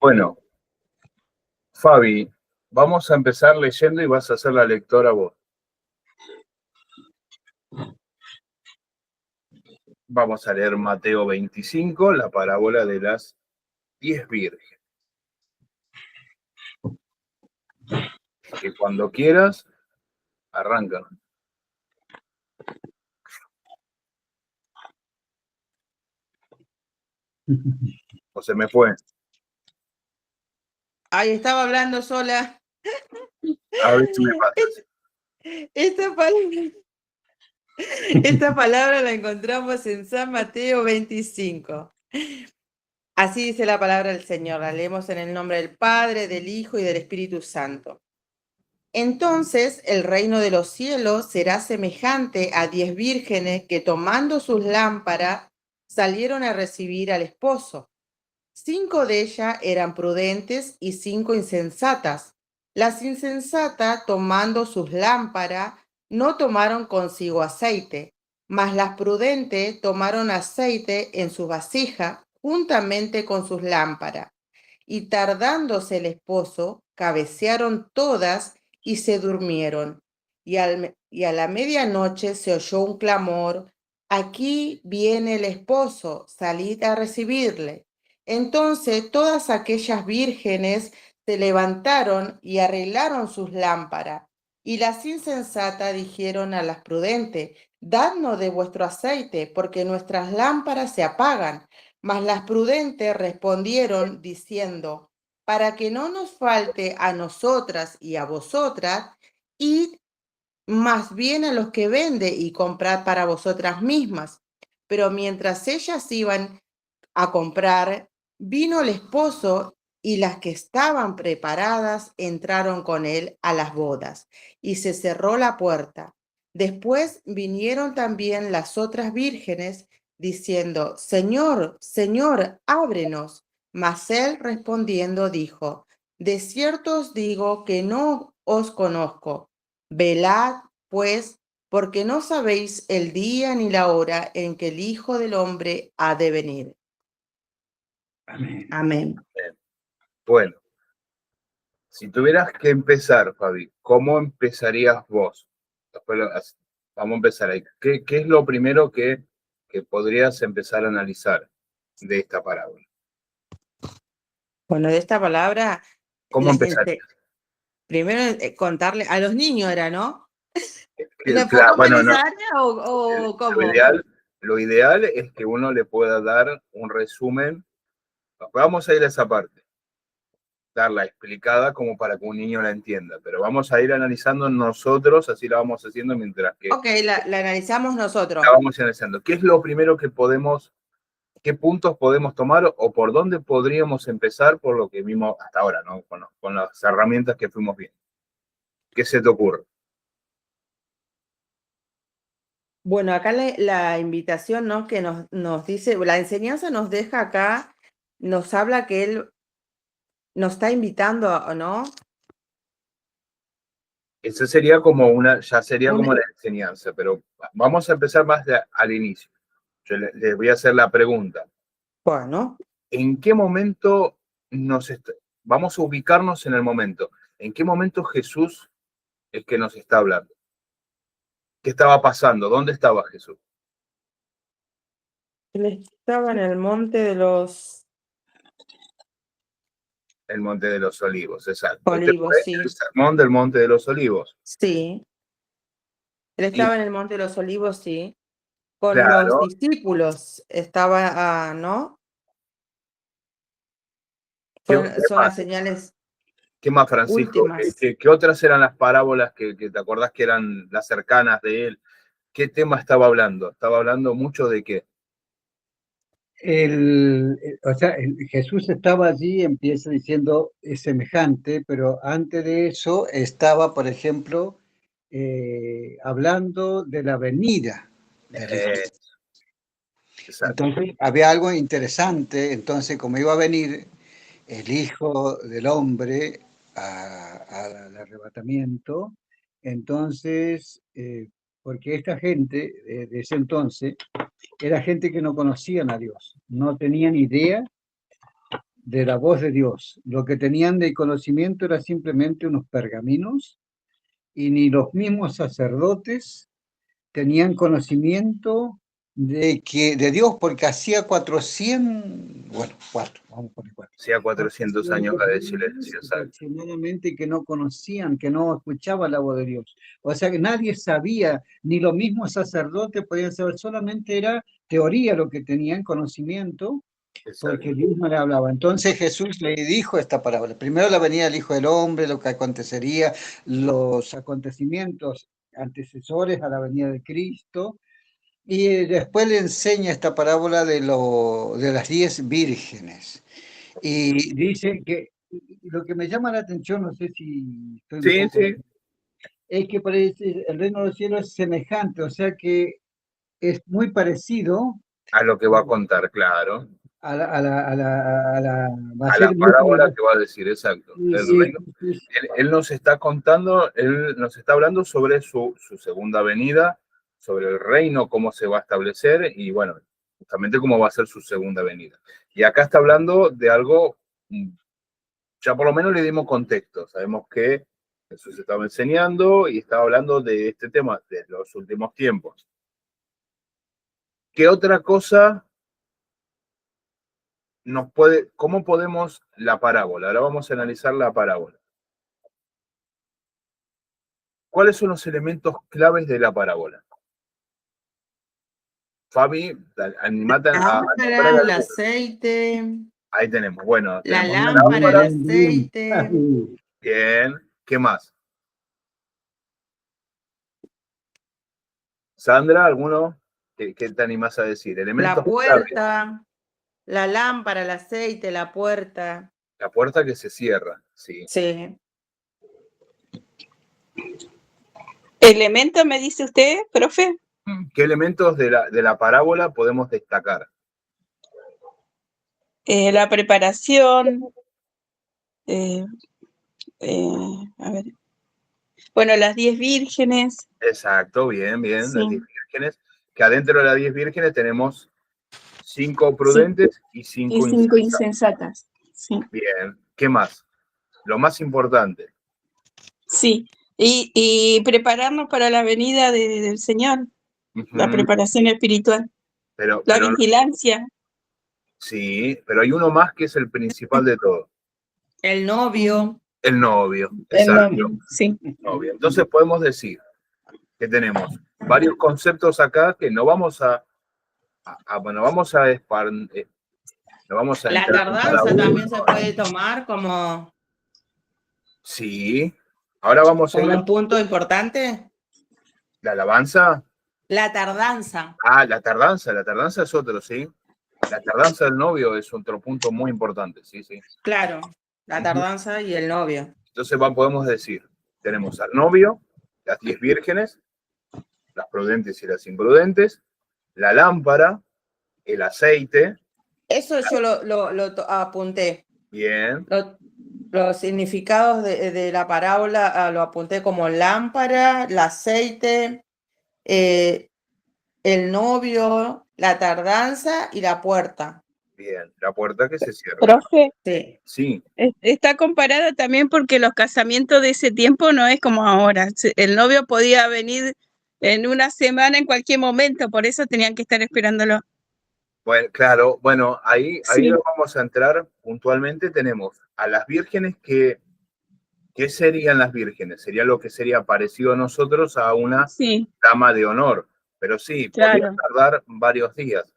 Bueno, Fabi, vamos a empezar leyendo y vas a ser la lectora vos. Vamos a leer Mateo 25, la parábola de las 10 vírgenes. Que cuando quieras, arrancan. O se me fue. Ay, estaba hablando sola. A ver si me pasa. Esta palabra la encontramos en San Mateo 25. Así dice la palabra del Señor. La leemos en el nombre del Padre, del Hijo y del Espíritu Santo. Entonces el reino de los cielos será semejante a 10 vírgenes que tomando sus lámparas salieron a recibir al esposo. 5 de ellas eran prudentes y 5 insensatas. Las insensatas, tomando sus lámparas, no tomaron consigo aceite, mas las prudentes tomaron aceite en su vasija juntamente con sus lámparas. Y tardándose el esposo, cabecearon todas y se durmieron. Y a la medianoche se oyó un clamor: «Aquí viene el esposo, salid a recibirle». Entonces todas aquellas vírgenes se levantaron y arreglaron sus lámparas. Y las insensatas dijeron a las prudentes: «Dadnos de vuestro aceite, porque nuestras lámparas se apagan». Mas las prudentes respondieron diciendo: «Para que no nos falte a nosotras y a vosotras, id más bien a los que vende y comprad para vosotras mismas». Pero mientras ellas iban a comprar, vino el esposo, y las que estaban preparadas entraron con él a las bodas, y se cerró la puerta. Después vinieron también las otras vírgenes, diciendo: «Señor, Señor, ábrenos». Mas él respondiendo dijo: «De cierto os digo que no os conozco. Velad, pues, porque no sabéis el día ni la hora en que el Hijo del Hombre ha de venir». Amén. Amén. Bueno, si tuvieras que empezar, Fabi, ¿cómo empezarías vos? Vamos a empezar ahí. ¿Qué es lo primero que podrías empezar a analizar de esta parábola? Bueno, de esta palabra, ¿Cómo empezarías? primero contarle a los niños, era, ¿no? ¿Le Claro, enfocamos bueno, en no. esa área o cómo? Lo ideal es que uno le pueda dar un resumen. Vamos a ir a esa parte, darla explicada como para que un niño la entienda, pero vamos a ir analizando nosotros, así la vamos haciendo mientras que Ok, la analizamos nosotros. la vamos analizando. ¿Qué es lo primero que podemos, qué puntos podemos tomar o por dónde podríamos empezar por lo que vimos hasta ahora, ¿no? Con las herramientas que fuimos viendo? ¿Qué se te ocurre? Bueno, acá la invitación, ¿no?, que nos dice, la enseñanza nos deja acá, nos habla que él nos está invitando, ¿no? Eso sería como ya sería como la enseñanza, pero vamos a empezar más al inicio. Yo le voy a hacer la pregunta. Bueno. ¿En qué momento vamos a ubicarnos en el momento? ¿En qué momento Jesús es que nos está hablando? ¿Qué estaba pasando? ¿Dónde estaba Jesús? Él estaba en el monte de los El Monte de los Olivos, exacto. Olivos, sí. El sermón del Monte de los Olivos. Sí. Él estaba en el monte de los Olivos, sí. Con Claro. los discípulos estaba, ¿no? Son las señales. ¿Qué más, Francisco? ¿Qué otras eran las parábolas que te acordás que eran las cercanas de él? ¿Qué tema estaba hablando? Estaba hablando mucho de qué. Jesús estaba allí, empieza diciendo es semejante, pero antes de eso estaba, por ejemplo, hablando de la venida del Hijo. Entonces había algo interesante. Entonces, como iba a venir el Hijo del Hombre al arrebatamiento, entonces, porque esta gente de ese entonces era gente que no conocían a Dios, no tenían idea de la voz de Dios. Lo que tenían de conocimiento era simplemente unos pergaminos, y ni los mismos sacerdotes tenían conocimiento de Dios, porque hacía 400, bueno, vamos a poner 4. Hacía 400 años de silencio, exacto. Aproximadamente, que no conocían, que no escuchaban la voz de Dios. O sea que nadie sabía, ni los mismos sacerdotes podían saber, solamente era teoría lo que tenían conocimiento, porque Dios no le hablaba. Entonces Jesús le dijo esta parábola. Primero la venida del Hijo del Hombre, lo que acontecería, los acontecimientos antecesores a la venida de Cristo, y después le enseña esta parábola de las 10 vírgenes. Y dice que lo que me llama la atención, no sé si estoy un poco, es que parece el reino de los cielos es semejante, o sea que es muy parecido a lo que va a contar, claro. A la parábola que va a decir, exacto. Él nos está contando, él nos está hablando sobre su segunda venida, sobre el reino, cómo se va a establecer y, bueno, justamente cómo va a ser su segunda venida. Y acá está hablando de algo, ya por lo menos le dimos contexto. Sabemos que Jesús estaba enseñando y estaba hablando de este tema de los últimos tiempos. ¿Qué otra cosa cómo podemos la parábola? Ahora vamos a analizar la parábola. ¿Cuáles son los elementos claves de la parábola? Fabi, animate a nombrar el aceite. Ahí tenemos, bueno. La lámpara, el aceite. Bien, ¿qué más? Sandra, ¿alguno? ¿Qué te animás a decir? Elementos la puerta, claves. La lámpara, el aceite, la puerta. La puerta que se cierra, sí. Sí. ¿Elementos me dice usted, profe? ¿Qué elementos de la parábola podemos destacar? La preparación. A ver. Bueno, las 10 vírgenes. Exacto, bien, Sí. Las 10 vírgenes. Que adentro de las 10 vírgenes tenemos 5 prudentes y 5 insensatas. Sí. Bien, ¿qué más? Lo más importante. Sí, y prepararnos para la venida del Señor, la preparación espiritual, la vigilancia. Sí, pero hay uno más que es el principal de todo. El novio. El novio, exacto. El novio, sí. Novio. Entonces podemos decir que tenemos varios conceptos acá que no vamos a La tardanza también se puede tomar como... Sí. Ahora vamos a ir... ¿Un punto importante? ¿La alabanza? La tardanza. La tardanza es otro, sí. La tardanza del novio es otro punto muy importante, sí. Claro, la tardanza y el novio. Entonces podemos decir, tenemos al novio, las 10 vírgenes, las prudentes y las imprudentes, la lámpara, el aceite. Eso yo lo apunté. Bien. Los significados de la parábola lo apunté como lámpara, el aceite, el novio, la tardanza y la puerta. Bien, la puerta que se cierra. Profe, sí. Está comparado también porque los casamientos de ese tiempo no es como ahora. El novio podía venir en una semana, en cualquier momento, por eso tenían que estar esperándolo. Bueno, claro, ahí nos vamos a entrar puntualmente. Tenemos a las vírgenes ¿qué serían las vírgenes? Sería lo que sería parecido a nosotros a una dama de honor, pero podría tardar varios días.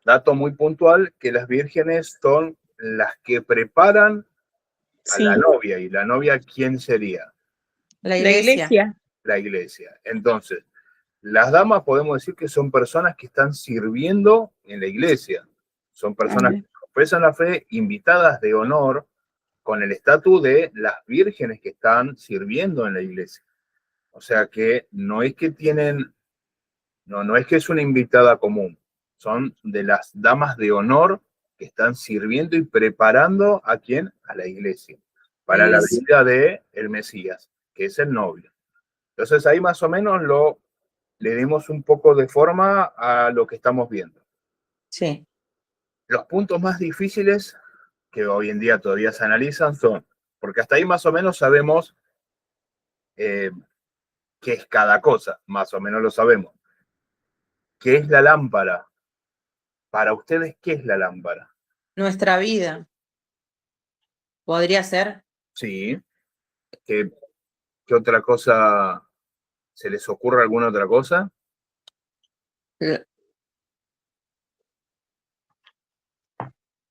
Dato muy puntual, que las vírgenes son las que preparan a la novia. ¿Y la novia quién sería? La iglesia. La iglesia. Entonces, las damas podemos decir que son personas que están sirviendo en la iglesia. Son personas que profesan la fe, invitadas de honor, con el estatus de las vírgenes que están sirviendo en la iglesia. O sea que no es que es una invitada común. Son de las damas de honor que están sirviendo y preparando ¿a quién? A la iglesia. Para la venida del Mesías, que es el novio. Entonces ahí más o menos le dimos un poco de forma a lo que estamos viendo. Sí. Los puntos más difíciles que hoy en día todavía se analizan son, porque hasta ahí más o menos sabemos qué es cada cosa, más o menos lo sabemos. ¿Qué es la lámpara? Para ustedes, ¿qué es la lámpara? Nuestra vida. ¿Podría ser? Sí. ¿Qué otra cosa? ¿Se les ocurre alguna otra cosa?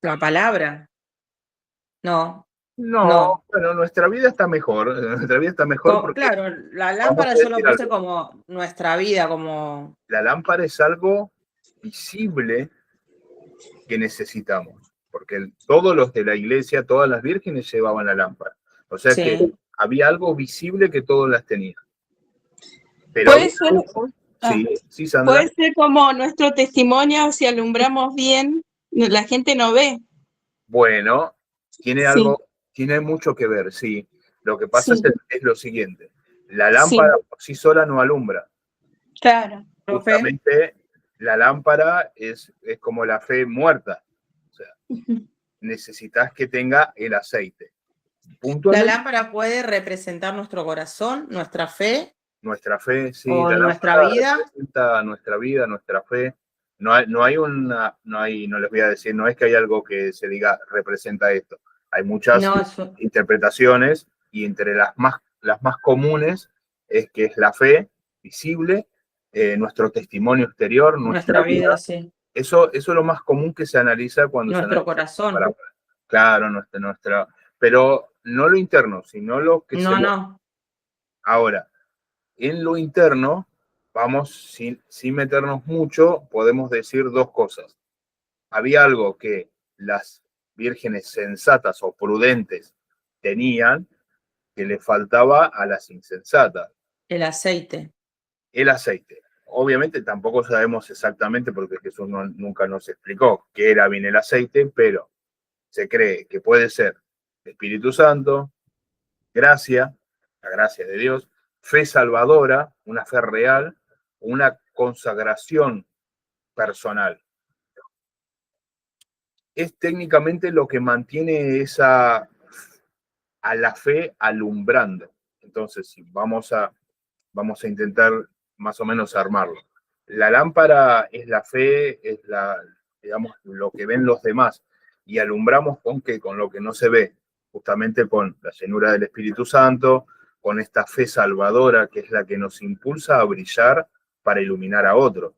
La palabra. No. No, bueno, nuestra vida está mejor. Nuestra vida está mejor porque Claro, la vamos lámpara a yo lo decir puse algo. como nuestra vida, como... La lámpara es algo visible que necesitamos, porque todos los de la iglesia, todas las vírgenes llevaban la lámpara. O sea que Sí. había algo visible que todos las tenían. Pero Puede había ser, algo, sí, Sandra. puede ser como nuestro testimonio, si alumbramos bien, la gente no ve. Bueno, tiene Sí, tiene mucho que ver, sí. Lo que pasa sí, es lo siguiente. La sí, lámpara por sí sola no alumbra. claro. Profe, Justamente la lámpara es como la fe muerta. O sea, necesitas que tenga el aceite. la Puntualmente, lámpara puede representar nuestro corazón, nuestra fe nuestra fe, sí, o la nuestra lámpara vida. representa nuestra vida, nuestra fe. No les voy a decir, no es que hay algo que se diga representa esto. Hay muchas No, interpretaciones y entre las más comunes es que es la fe visible, nuestro testimonio exterior, nuestra nuestra vida, vida. sí. Eso es lo más común que se analiza cuando se Nuestro analiza. corazón. Claro, pero no lo interno, sino lo que se mueve. No. Ahora, en lo interno, vamos, sin meternos mucho, podemos decir dos cosas. Había algo que las vírgenes sensatas o prudentes tenían que le faltaba a las insensatas. El aceite. El aceite. Obviamente tampoco sabemos exactamente porque Jesús nunca nos explicó qué era bien el aceite, pero se cree que puede ser Espíritu Santo, gracia, la gracia de Dios, fe salvadora, una fe real, una consagración personal. Es técnicamente lo que mantiene a la fe alumbrando. Entonces, si vamos a intentar más o menos armarlo. La lámpara es la fe, es digamos, lo que ven los demás, y alumbramos con lo que no se ve, justamente con la llenura del Espíritu Santo, con esta fe salvadora que es la que nos impulsa a brillar para iluminar a otros.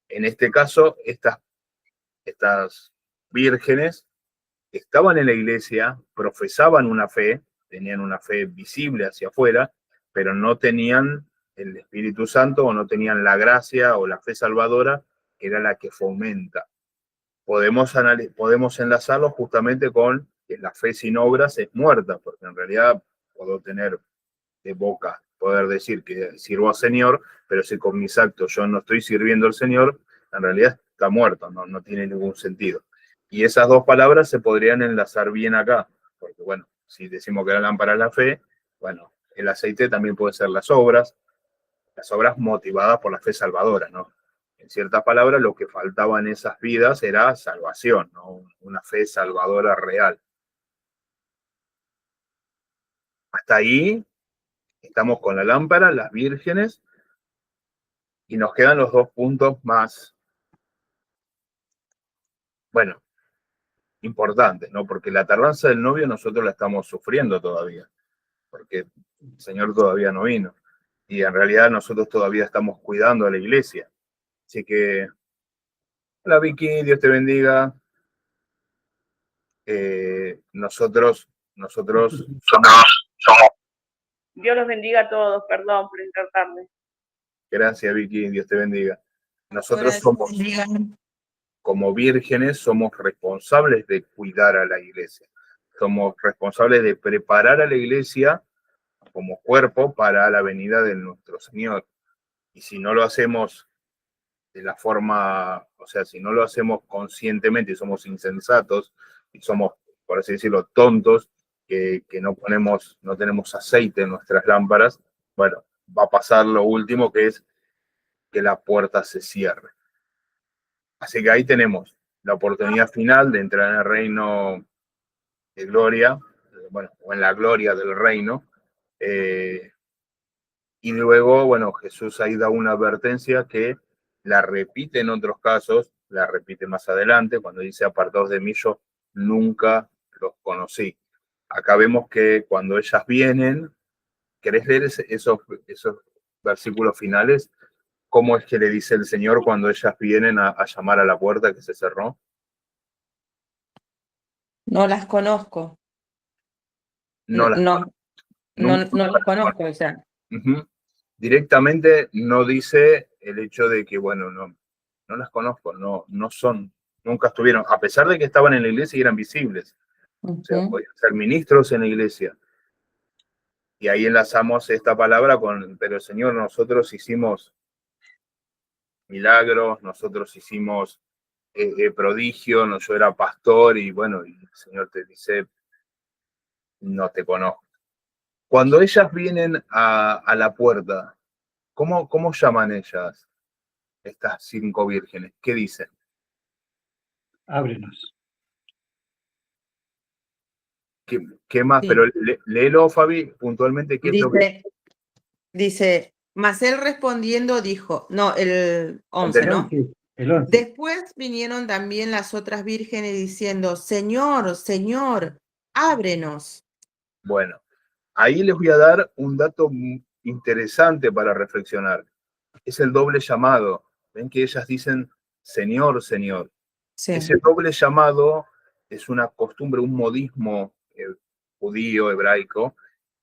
En este caso, estas vírgenes estaban en la iglesia, profesaban una fe, tenían una fe visible hacia afuera, pero no tenían el Espíritu Santo o no tenían la gracia o la fe salvadora, que era la que fomenta. Podemos enlazarlo justamente con que la fe sin obras es muerta, porque en realidad puedo tener de boca, poder decir que sirvo al Señor, pero si con mis actos yo no estoy sirviendo al Señor, en realidad está muerto, no tiene ningún sentido. Y esas dos palabras se podrían enlazar bien acá, porque bueno, si decimos que la lámpara es la fe, bueno, el aceite también puede ser las obras motivadas por la fe salvadora, ¿no? En ciertas palabras, lo que faltaba en esas vidas era salvación, ¿no? Una fe salvadora real. Hasta ahí estamos con la lámpara, las vírgenes, y nos quedan los dos puntos más, bueno, importantes, ¿no? Porque la tardanza del novio nosotros la estamos sufriendo todavía, porque el Señor todavía no vino. Y en realidad nosotros todavía estamos cuidando a la iglesia. Así que, hola Vicky, Dios te bendiga. Nosotros somos... Dios los bendiga a todos, perdón por interrumpirme. Gracias Vicky, Dios te bendiga. Nosotros somos, como vírgenes, somos responsables de cuidar a la iglesia. Somos responsables de preparar a la iglesia como cuerpo para la venida de nuestro Señor. Y si no lo hacemos de la forma, o sea, si no lo hacemos conscientemente y somos insensatos y somos, por así decirlo, tontos, que no tenemos aceite en nuestras lámparas, bueno, va a pasar lo último, que es que la puerta se cierre. Así que ahí tenemos la oportunidad final de entrar en el reino gloria, bueno, o en la gloria del reino. Y luego, bueno, Jesús ahí da una advertencia que la repite en otros casos, la repite más adelante, cuando dice apartados de mí, yo nunca los conocí. Acá vemos que cuando ellas vienen, ¿querés leer esos versículos finales? ¿Cómo es que le dice el Señor cuando ellas vienen a llamar a la puerta que se cerró? No las conozco. No las No, nunca no las las conozco, o sea. Ujú. Directamente no dice el hecho de que, bueno, no las conozco, no son, nunca estuvieron, a pesar de que estaban en la iglesia y eran visibles. O sea, Ujú. podían ser ministros en la iglesia. Y ahí enlazamos esta palabra con, pero Señor, nosotros hicimos milagros, nosotros hicimos prodigio, no, yo era pastor y bueno, y el Señor te dice, no te conozco. Cuando ellas vienen a la puerta, ¿cómo llaman ellas, estas 5 vírgenes? ¿Qué dicen? Ábrenos. ¿Qué más? Sí. Pero léelo, Fabi, puntualmente, ¿qué es lo que Dice, mas él respondiendo dijo, no, el 11, ¿no? El 11. Después vinieron también las otras vírgenes diciendo, Señor, Señor, ábrenos. Bueno, ahí les voy a dar un dato interesante para reflexionar. Es el doble llamado. Ven que ellas dicen, Señor, Señor. Sí. Ese doble llamado es una costumbre, un modismo judío, hebraico,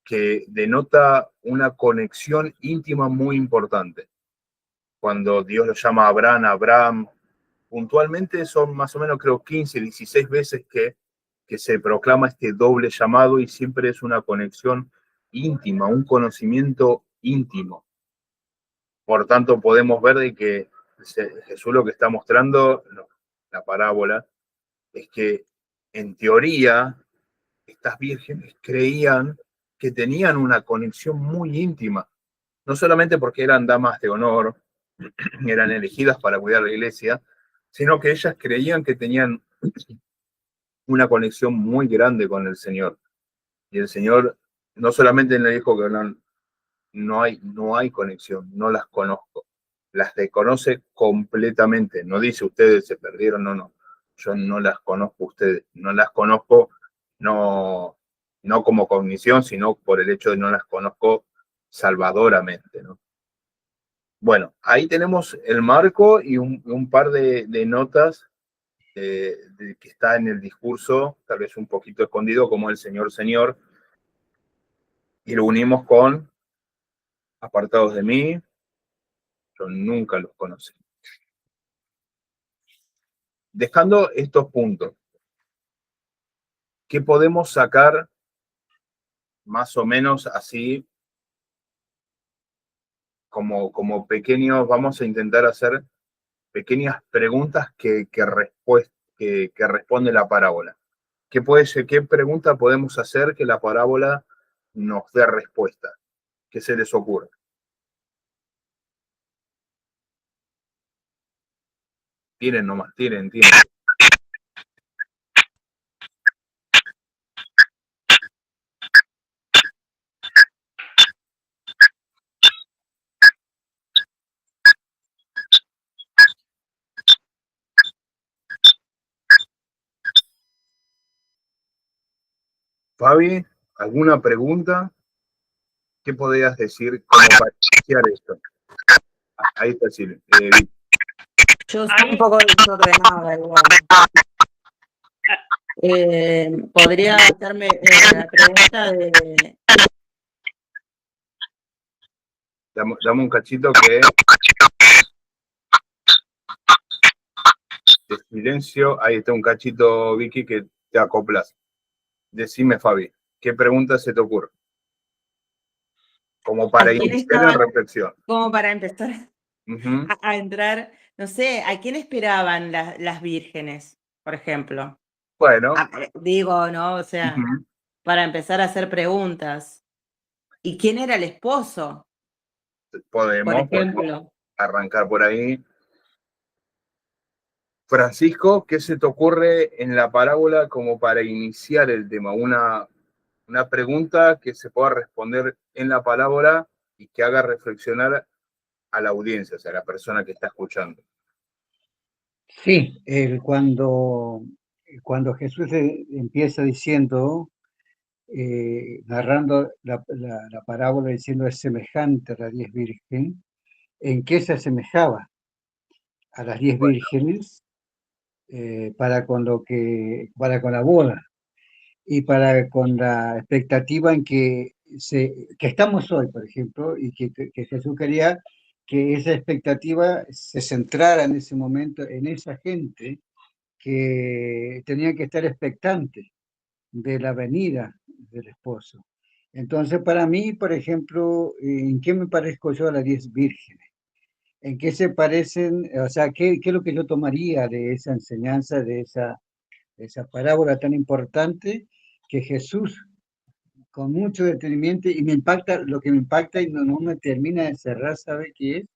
que denota una conexión íntima muy importante. Cuando Dios lo llama a Abraham, puntualmente son más o menos creo 15, 16 veces que se proclama este doble llamado y siempre es una conexión íntima, un conocimiento íntimo. Por tanto, podemos ver de que Jesús lo que está mostrando, la parábola, es que en teoría estas vírgenes creían que tenían una conexión muy íntima, no solamente porque eran damas de honor, eran elegidas para cuidar la iglesia, sino que ellas creían que tenían una conexión muy grande con el Señor. Y el Señor no solamente le dijo que no hay conexión, no las conozco. Las desconoce completamente. No dice ustedes se perdieron, no. Yo no las conozco ustedes. No las conozco, no como cognición, sino por el hecho de no las conozco salvadoramente, ¿no? Bueno, ahí tenemos el marco y un par de notas que está en el discurso, tal vez un poquito escondido, como el Señor, Señor, y lo unimos con apartados de mí, yo nunca los conocí. Dejando estos puntos, ¿qué podemos sacar más o menos así como pequeños? Vamos a intentar hacer pequeñas preguntas que responde la parábola. ¿Qué pregunta podemos hacer que la parábola nos dé respuesta? ¿Qué se les ocurre? Tiren nomás, tiren. Fabi, ¿alguna pregunta? ¿Qué podrías decir como para iniciar esto? Ahí está Chile. Yo estoy un poco desordenada igual. ¿Podría hacerme la pregunta de... Dame un cachito que... De silencio. Ahí está un cachito, Vicky, que te acoplas. Decime, Fabi, ¿qué pregunta se te ocurre? Como para iniciar en reflexión. Como para empezar Uh-huh. a entrar, no sé, ¿a quién esperaban las vírgenes, por ejemplo? Bueno. Digo, ¿no? O sea, para empezar a hacer preguntas. ¿Y quién era el esposo? Podemos arrancar por ahí. Francisco, ¿qué se te ocurre en la parábola como para iniciar el tema? Una pregunta que se pueda responder en la parábola y que haga reflexionar a la audiencia, o sea, a la persona que está escuchando. Sí, cuando Jesús empieza diciendo, narrando la parábola, diciendo es semejante a las 10 vírgenes, ¿en qué se asemejaba a las 10 vírgenes para con la boda y para con la expectativa en que estamos hoy, por ejemplo, y que Jesús quería que esa expectativa se centrara en ese momento en esa gente que tenía que estar expectante de la venida del esposo. Entonces, para mí, por ejemplo, ¿en qué me parezco yo a las 10 vírgenes? ¿En qué se parecen? O sea, ¿qué es lo que yo tomaría de esa enseñanza, de esa parábola tan importante que Jesús, con mucho detenimiento, y me impacta, lo que me impacta y no me termina de cerrar, ¿sabe qué es?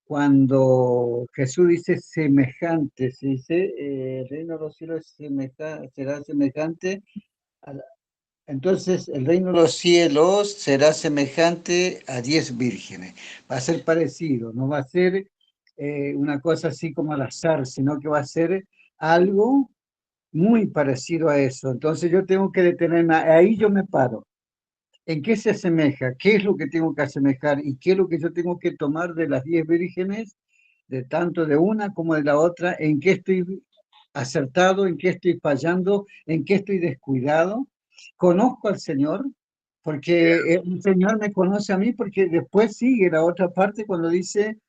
Cuando Jesús dice semejante, se dice, el reino de los cielos será semejante a entonces el reino de los cielos será semejante a 10 vírgenes. Va a ser parecido, no va a ser una cosa así como al azar, sino que va a ser algo muy parecido a eso. Entonces yo tengo que detenerme, ahí yo me paro. ¿En qué se asemeja? ¿Qué es lo que tengo que asemejar? ¿Y qué es lo que yo tengo que tomar de las 10 vírgenes, de tanto de una como de la otra? ¿En qué estoy acertado? ¿En qué estoy fallando? ¿En qué estoy descuidado? ¿Conozco al Señor? Porque el Señor me conoce a mí, porque después sigue la otra parte cuando dice,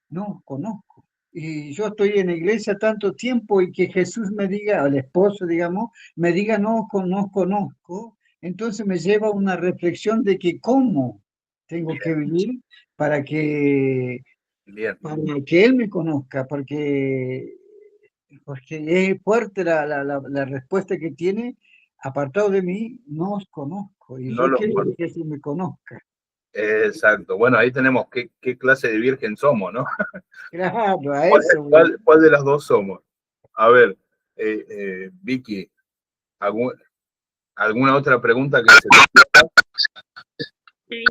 no, conozco. Y yo estoy en la iglesia tanto tiempo y que Jesús me diga, al esposo, digamos, me diga, no, no conozco, entonces me lleva a una reflexión de que cómo tengo que vivir para que, Bien. para que Él me conozca, porque es fuerte la respuesta que tiene, apartado de mí, no os conozco, y No yo los quiero conozco. que Jesús me conozca. Exacto. Bueno, ahí tenemos qué clase de virgen somos, ¿no? Claro, a eso. ¿Cuál de las dos somos? A ver, Vicky, ¿alguna otra pregunta que se te Sí,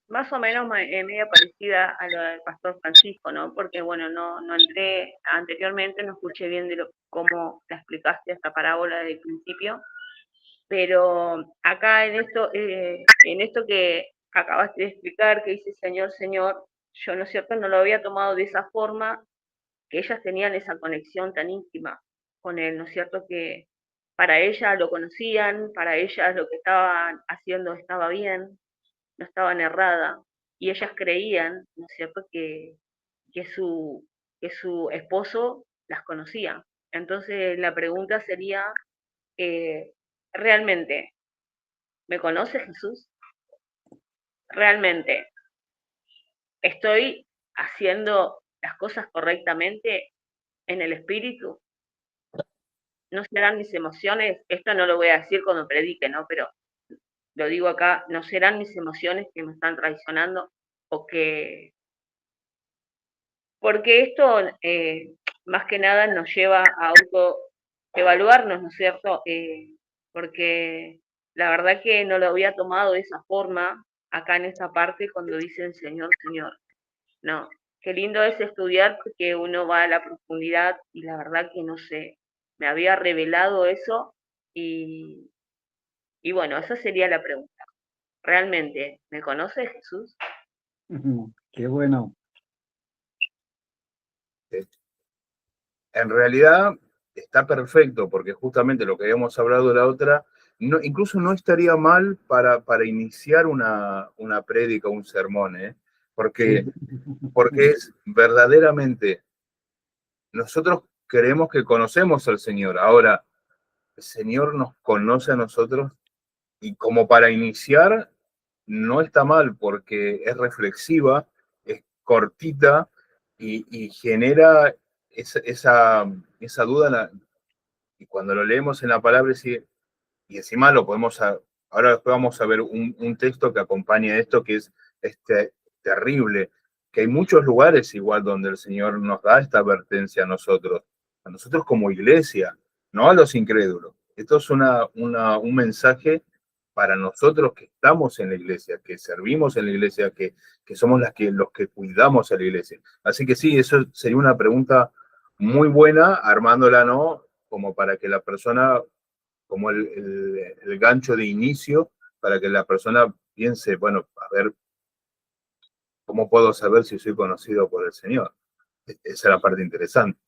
más o menos media parecida a lo del pastor Francisco, ¿no? Porque, bueno, no entré anteriormente, no escuché bien de cómo la explicaste esta parábola desde el principio, pero acá en esto que acabaste de explicar, que dice Señor, Señor, yo, ¿no es cierto?, no lo había tomado de esa forma, que ellas tenían esa conexión tan íntima con él, ¿no es cierto?, que para ellas lo conocían, para ellas lo que estaban haciendo estaba bien, no estaban erradas, y ellas creían, ¿no es cierto?, que su esposo las conocía. Entonces la pregunta sería, ¿realmente me conoce Jesús? ¿Realmente estoy haciendo las cosas correctamente en el espíritu? ¿No serán mis emociones? Esto no lo voy a decir cuando predique, ¿no? Pero lo digo acá, ¿no serán mis emociones que me están traicionando? O que, porque esto más que nada nos lleva a autoevaluarnos, ¿no es cierto? Porque la verdad que no lo había tomado de esa forma acá en esta parte cuando dicen Señor, Señor. No, qué lindo es estudiar porque uno va a la profundidad y la verdad que no sé, me había revelado eso y, y bueno, esa sería la pregunta. ¿Realmente me conoce Jesús? Qué bueno. En realidad está perfecto, porque justamente lo que habíamos hablado la otra, incluso no estaría mal para iniciar una prédica, un sermón, porque, porque es verdaderamente, nosotros creemos que conocemos al Señor. Ahora, el Señor nos conoce a nosotros y como para iniciar, no está mal porque es reflexiva, es cortita y genera esa duda. Y cuando lo leemos en la palabra, y encima lo podemos, ahora después vamos a ver un texto que acompaña esto, que es terrible, que hay muchos lugares igual donde el Señor nos da esta advertencia a nosotros. a nosotros como iglesia, no a los incrédulos. Esto es un mensaje para nosotros que estamos en la iglesia, que servimos en la iglesia, que somos los que cuidamos a la iglesia. Así que sí, eso sería una pregunta muy buena, armándola, ¿no? Como para que la persona, como el gancho de inicio, para que la persona piense, bueno, a ver, ¿cómo puedo saber si soy conocido por el Señor? Esa es la parte interesante.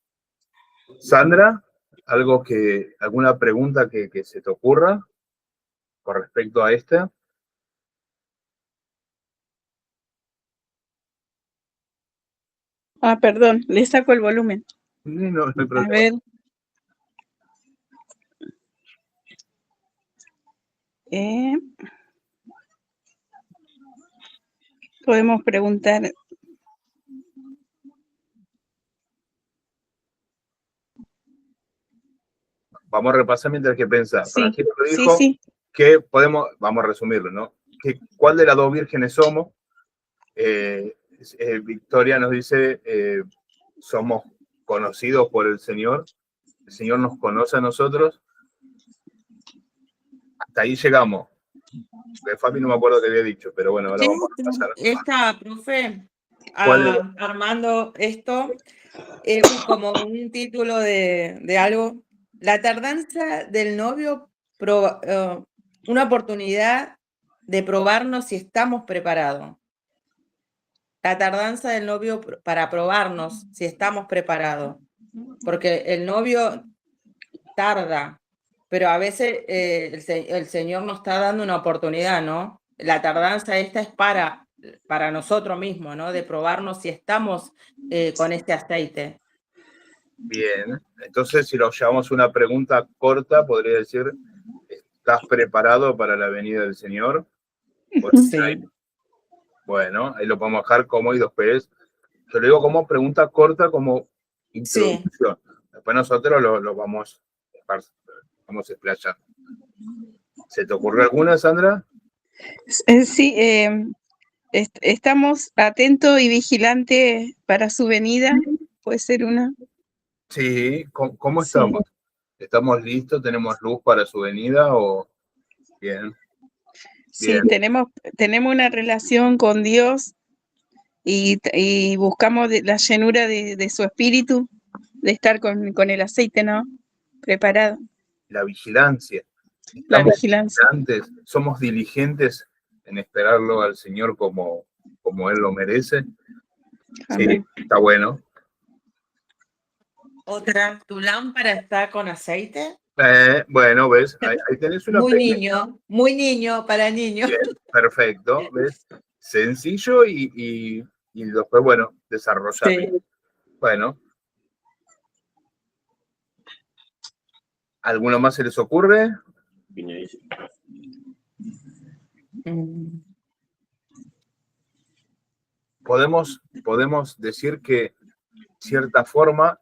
Sandra, ¿alguna pregunta que se te ocurra con respecto a esta? Ah, perdón, le saco el volumen. No hay problema. A ver. Podemos preguntar. Vamos a repasar mientras que pensar. Sí, Francisco dijo que vamos a resumirlo, ¿no? ¿Cuál de las dos vírgenes somos? Victoria nos dice, somos conocidos por el Señor nos conoce a nosotros. Hasta ahí llegamos. Fabi no me acuerdo qué había dicho, pero bueno, ahora vamos a pasar. Esta, profe, armando esto, como un título de algo, la tardanza del novio, una oportunidad de probarnos si estamos preparados. La tardanza del novio para probarnos si estamos preparados. Porque el novio tarda, pero a veces el Señor nos está dando una oportunidad, ¿no? La tardanza esta es para nosotros mismos, ¿no? De probarnos si estamos con este aceite. Bien, entonces si lo llevamos una pregunta corta, podría decir, ¿estás preparado para la venida del Señor? Sí. Bueno, ahí lo podemos dejar como y después, yo lo digo como pregunta corta, como introducción. Sí. Después nosotros lo vamos a explayar. ¿Se te ocurrió alguna, Sandra? Sí, estamos atentos y vigilantes para su venida, puede ser una. Sí, ¿cómo estamos? Sí. ¿Estamos listos? ¿Tenemos luz para su venida? ¿O bien? Sí, tenemos una relación con Dios y buscamos la llenura de su espíritu, de estar con el aceite, ¿no? Preparado. La vigilancia. La vigilancia. Somos diligentes en esperarlo al Señor como Él lo merece. Amén. Sí, está bueno. Otra, ¿tu lámpara está con aceite? Bueno, ves, ahí tenés una muy niño para niños. Bien, perfecto, ¿ves? Sencillo y después, bueno, desarrollar. Sí. Bueno. ¿Alguno más se les ocurre? Podemos decir que, de cierta forma,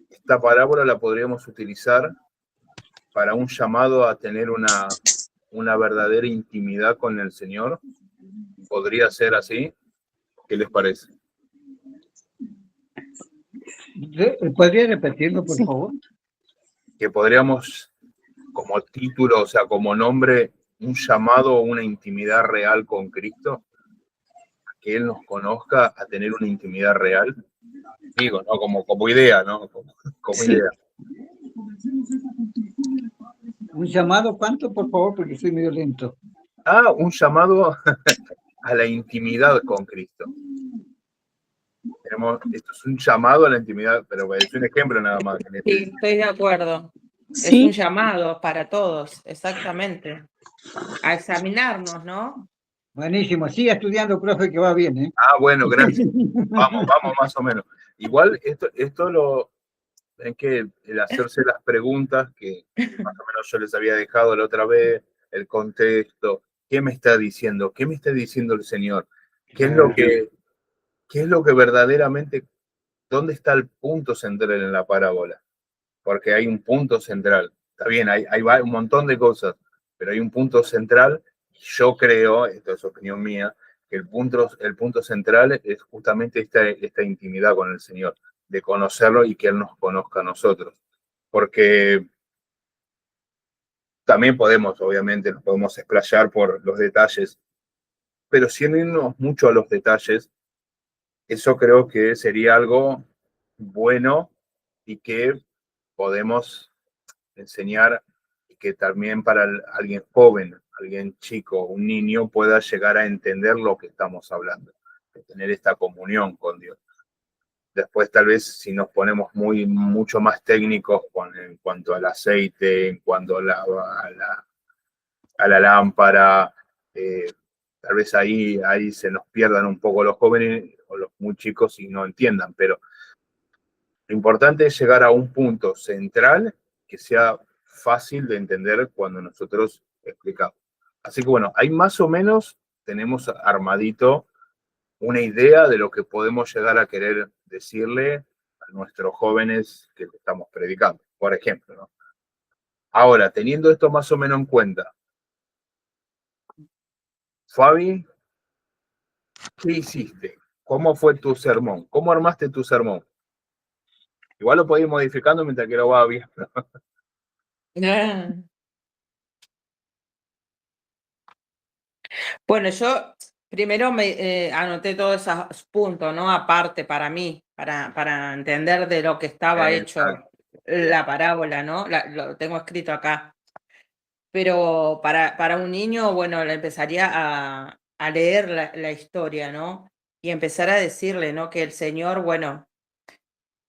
esta parábola la podríamos utilizar para un llamado a tener una verdadera intimidad con el Señor. ¿Podría ser así? ¿Qué les parece? ¿Podría repetirlo, por favor? Que podríamos, como título, o sea, como nombre, un llamado a una intimidad real con Cristo, a que Él nos conozca, a tener una intimidad real. Digo, ¿no? Como idea, ¿no? Como idea. ¿Un llamado cuánto, por favor? Porque soy medio lento. Un llamado a la intimidad con Cristo. Esto es un llamado a la intimidad, pero es un ejemplo nada más. Sí, estoy de acuerdo. ¿Sí? Es un llamado para todos, exactamente. A examinarnos, ¿no? Buenísimo, siga estudiando, profe, que va bien, ¿eh? Bueno, gracias. Vamos más o menos. Igual, esto ven que el hacerse las preguntas, que más o menos yo les había dejado la otra vez, el contexto, ¿qué me está diciendo? ¿Qué me está diciendo el Señor? ¿Qué es lo que verdaderamente, dónde está el punto central en la parábola? Porque hay un punto central. Está bien, hay un montón de cosas, pero hay un punto central. Yo creo, esto es opinión mía, que el punto central es justamente esta intimidad con el Señor. de conocerlo y que Él nos conozca a nosotros. Porque también obviamente, nos podemos explayar por los detalles, pero sin irnos mucho a los detalles, eso creo que sería algo bueno y que podemos enseñar y que también para alguien joven, alguien chico, un niño pueda llegar a entender lo que estamos hablando, de tener esta comunión con Dios. Después tal vez si nos ponemos mucho más técnicos en cuanto al aceite, en cuanto a la lámpara, tal vez ahí se nos pierdan un poco los jóvenes o los muy chicos y no entiendan, pero lo importante es llegar a un punto central que sea fácil de entender cuando nosotros explicamos. Así que bueno, ahí más o menos tenemos armadito una idea de lo que podemos llegar a querer decirle a nuestros jóvenes que estamos predicando, por ejemplo, ¿no? Ahora, teniendo esto más o menos en cuenta, Fabi, ¿qué hiciste? ¿Cómo fue tu sermón? ¿Cómo armaste tu sermón? Igual lo podés ir modificando mientras que lo va viendo. Bueno, yo primero me anoté todos esos puntos, ¿no? Aparte para mí, para entender de lo que estaba hecho la parábola, ¿no? Lo tengo escrito acá. Pero para un niño, bueno, le empezaría a leer la historia, ¿no? Y empezar a decirle, ¿no? Que el Señor, bueno,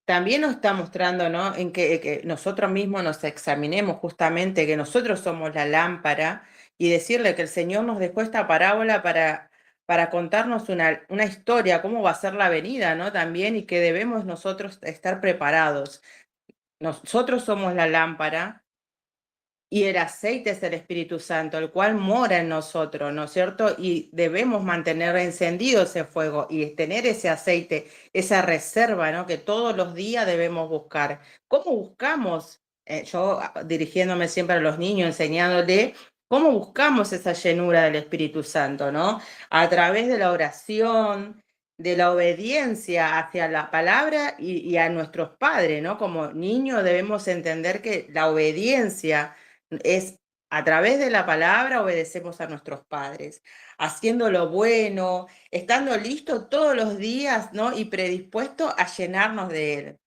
también nos está mostrando, ¿no? En que nosotros mismos nos examinemos justamente, que nosotros somos la lámpara, y decirle que el Señor nos dejó esta parábola para contarnos una historia, cómo va a ser la venida, ¿no? También, y que debemos nosotros estar preparados. Nosotros somos la lámpara y el aceite es el Espíritu Santo, el cual mora en nosotros, ¿no es cierto? Y debemos mantener encendido ese fuego y tener ese aceite, esa reserva, ¿no? Que todos los días debemos buscar. ¿Cómo buscamos? Yo dirigiéndome siempre a los niños, enseñándole cómo buscamos esa llenura del Espíritu Santo, ¿no? A través de la oración, de la obediencia hacia la palabra y a nuestros padres, ¿no? Como niños debemos entender que la obediencia es a través de la palabra obedecemos a nuestros padres, haciendo lo bueno, estando listos todos los días, ¿no? Y predispuestos a llenarnos de Él.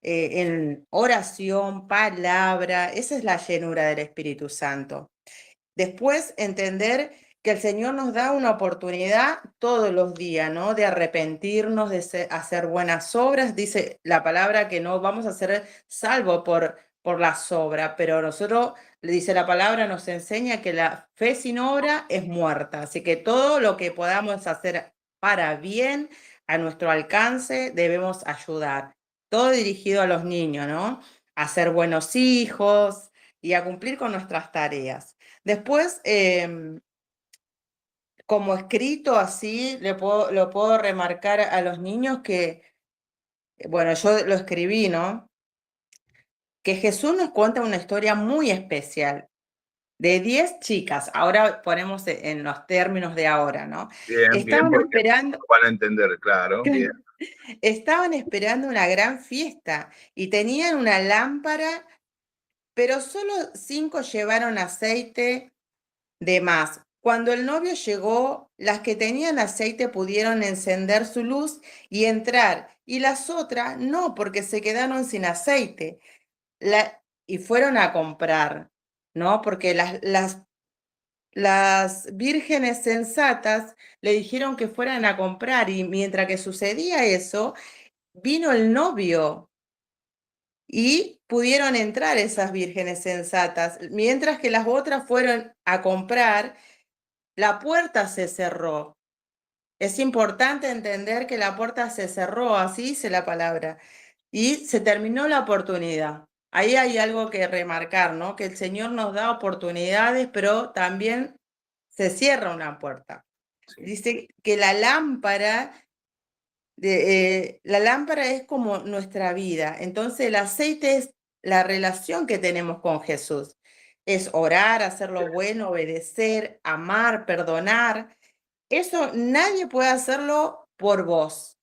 En oración, palabra, esa es la llenura del Espíritu Santo. Después, entender que el Señor nos da una oportunidad todos los días, ¿no? De arrepentirnos, de hacer buenas obras. Dice la palabra que no vamos a ser salvos por las obras, pero nosotros, le dice la palabra, nos enseña que la fe sin obra es muerta. Así que todo lo que podamos hacer para bien, a nuestro alcance, debemos ayudar. Todo dirigido a los niños, ¿no? A ser buenos hijos y a cumplir con nuestras tareas. Después, como escrito así, lo puedo remarcar a los niños que, bueno, yo lo escribí, ¿no? Que Jesús nos cuenta una historia muy especial de 10 chicas. Ahora ponemos en los términos de ahora, ¿no? Bien, Estaban bien, porque esperando, van a entender, claro, bien. estaban esperando una gran fiesta y tenían una lámpara, pero solo 5 llevaron aceite de más. Cuando el novio llegó, las que tenían aceite pudieron encender su luz y entrar, y las otras no, porque se quedaron sin aceite. Y fueron a comprar, ¿no? Porque las vírgenes sensatas le dijeron que fueran a comprar, y mientras que sucedía eso, vino el novio y pudieron entrar esas vírgenes sensatas, mientras que las otras fueron a comprar. La puerta se cerró. Es importante entender que la puerta se cerró, así dice la palabra, y se terminó la oportunidad. Ahí hay algo que remarcar, ¿no? Que el Señor nos da oportunidades, pero también se cierra una puerta. Sí. Dice que la lámpara es como nuestra vida. Entonces el aceite es la relación que tenemos con Jesús. Es orar, hacer lo bueno, obedecer, amar, perdonar. Eso nadie puede hacerlo por vos.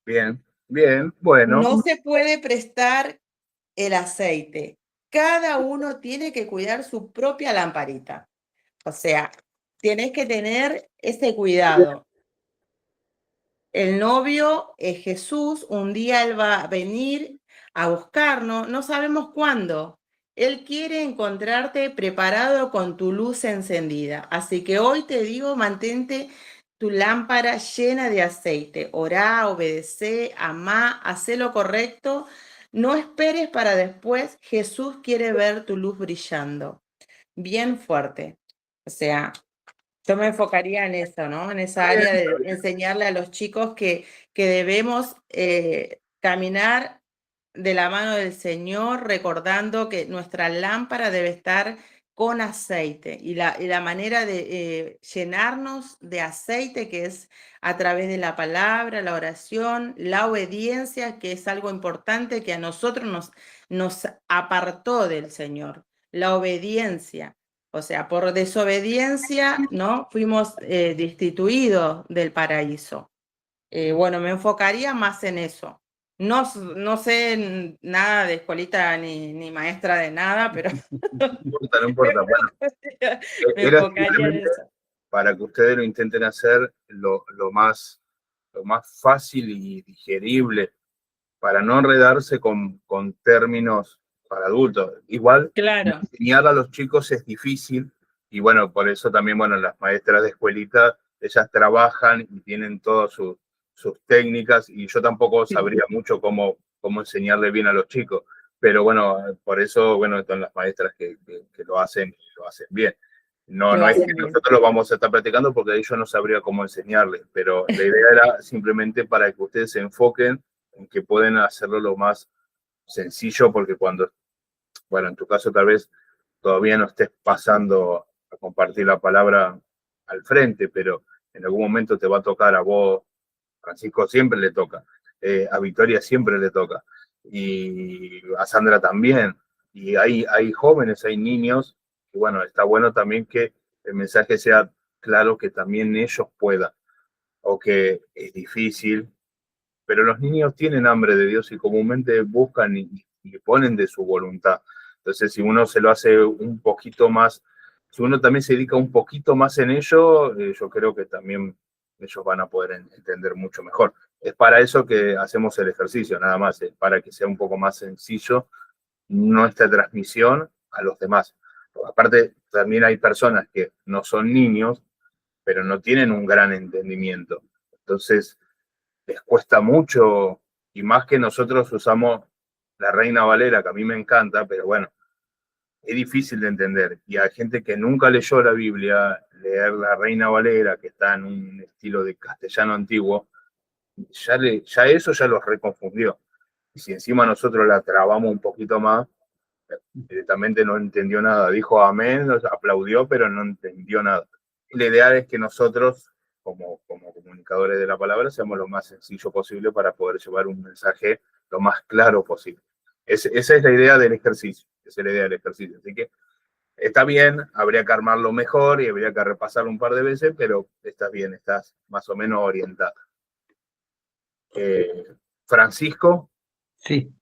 Bien, Bien, bueno. No se puede prestar el aceite. Cada uno tiene que cuidar su propia lamparita. O sea, tienes que tener ese cuidado. El novio es Jesús, un día Él va a venir a buscarnos, no sabemos cuándo. Él quiere encontrarte preparado con tu luz encendida. Así que hoy te digo, mantente tu lámpara llena de aceite. Orá, obedecé, amá, hacé lo correcto. No esperes para después. Jesús quiere ver tu luz brillando. Bien fuerte. O sea, yo me enfocaría en eso, ¿no? En esa área de enseñarle a los chicos que debemos caminar de la mano del Señor, recordando que nuestra lámpara debe estar con aceite y la manera de llenarnos de aceite, que es a través de la palabra, la oración, la obediencia, que es algo importante que a nosotros nos apartó del Señor, la obediencia. O sea, por desobediencia, ¿no? Fuimos destituidos del paraíso. Bueno, me enfocaría más en eso. No sé nada de escuelita ni maestra de nada, pero No importa. Bueno, me era enfocaría en simplemente eso. para que ustedes lo intenten hacer lo más fácil y digerible, para no enredarse con términos para adultos. Igual, Claro. enseñar a los chicos es difícil, y bueno, por eso también, bueno, las maestras de escuelita, ellas trabajan y tienen todas sus técnicas, y yo tampoco sabría mucho cómo enseñarle bien a los chicos, pero bueno, por eso, bueno, están las maestras que lo hacen bien. No es que nosotros lo vamos a estar practicando porque yo no sabría cómo enseñarles, pero la idea era simplemente para que ustedes se enfoquen en que pueden hacerlo lo más sencillo, porque cuando, bueno, en tu caso tal vez todavía no estés pasando a compartir la palabra al frente, pero en algún momento te va a tocar a vos, Francisco siempre le toca, a Victoria siempre le toca, y a Sandra también, y hay jóvenes, hay niños, y bueno, está bueno también que el mensaje sea claro, que también ellos puedan, o que es difícil, pero los niños tienen hambre de Dios y comúnmente buscan y ponen de su voluntad. Entonces, si uno se lo hace un poquito más, si uno también se dedica un poquito más en ello, yo creo que también ellos van a poder entender mucho mejor. Es para eso que hacemos el ejercicio, nada más, es para que sea un poco más sencillo nuestra transmisión a los demás. Aparte, también hay personas que no son niños, pero no tienen un gran entendimiento. Entonces, les cuesta mucho, y más que nosotros usamos la Reina Valera, que a mí me encanta, pero bueno, es difícil de entender. Y hay gente que nunca leyó la Biblia, leer la Reina Valera, que está en un estilo de castellano antiguo, ya eso ya los reconfundió. Y si encima nosotros la trabamos un poquito más, directamente no entendió nada. Dijo amén, aplaudió, pero no entendió nada. Y la idea es que nosotros, como comunicadores de la palabra, seamos lo más sencillo posible para poder llevar un mensaje lo más claro posible. Esa es la idea del ejercicio. Esa es la idea del ejercicio. Así que está bien, habría que armarlo mejor y habría que repasarlo un par de veces, pero estás bien, estás más o menos orientada. Francisco. Sí.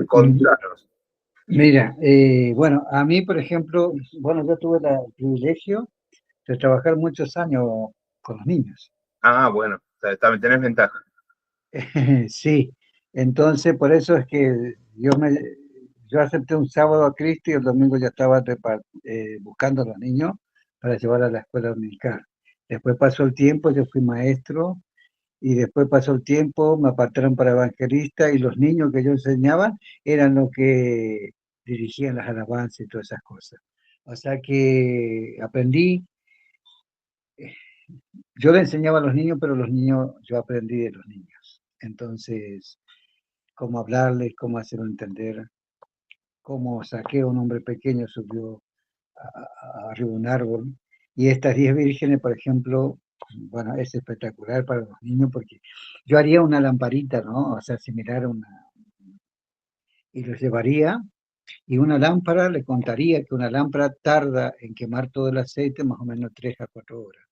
Contanos. Mira, bueno, a mí, por ejemplo, bueno, yo tuve el privilegio de trabajar muchos años con los niños. Ah, bueno, tenés ventaja. Sí, entonces por eso es que yo acepté un sábado a Cristo y el domingo ya estaba buscando a los niños para llevar a la escuela dominical. Después pasó el tiempo, yo fui maestro y después pasó el tiempo, me apartaron para evangelista y los niños que yo enseñaba eran los que dirigían las alabanzas y todas esas cosas. O sea que aprendí, yo le enseñaba a los niños, pero yo aprendí de los niños. Entonces, cómo hablarles, cómo hacerlo entender, cómo saqué a un hombre pequeño, subió arriba de un árbol. Y estas 10 vírgenes, por ejemplo, bueno, es espectacular para los niños porque yo haría una lamparita, ¿no? O sea, similar a una... Y los llevaría, y una lámpara, le contaría que una lámpara tarda en quemar todo el aceite más o menos 3 a 4 horas.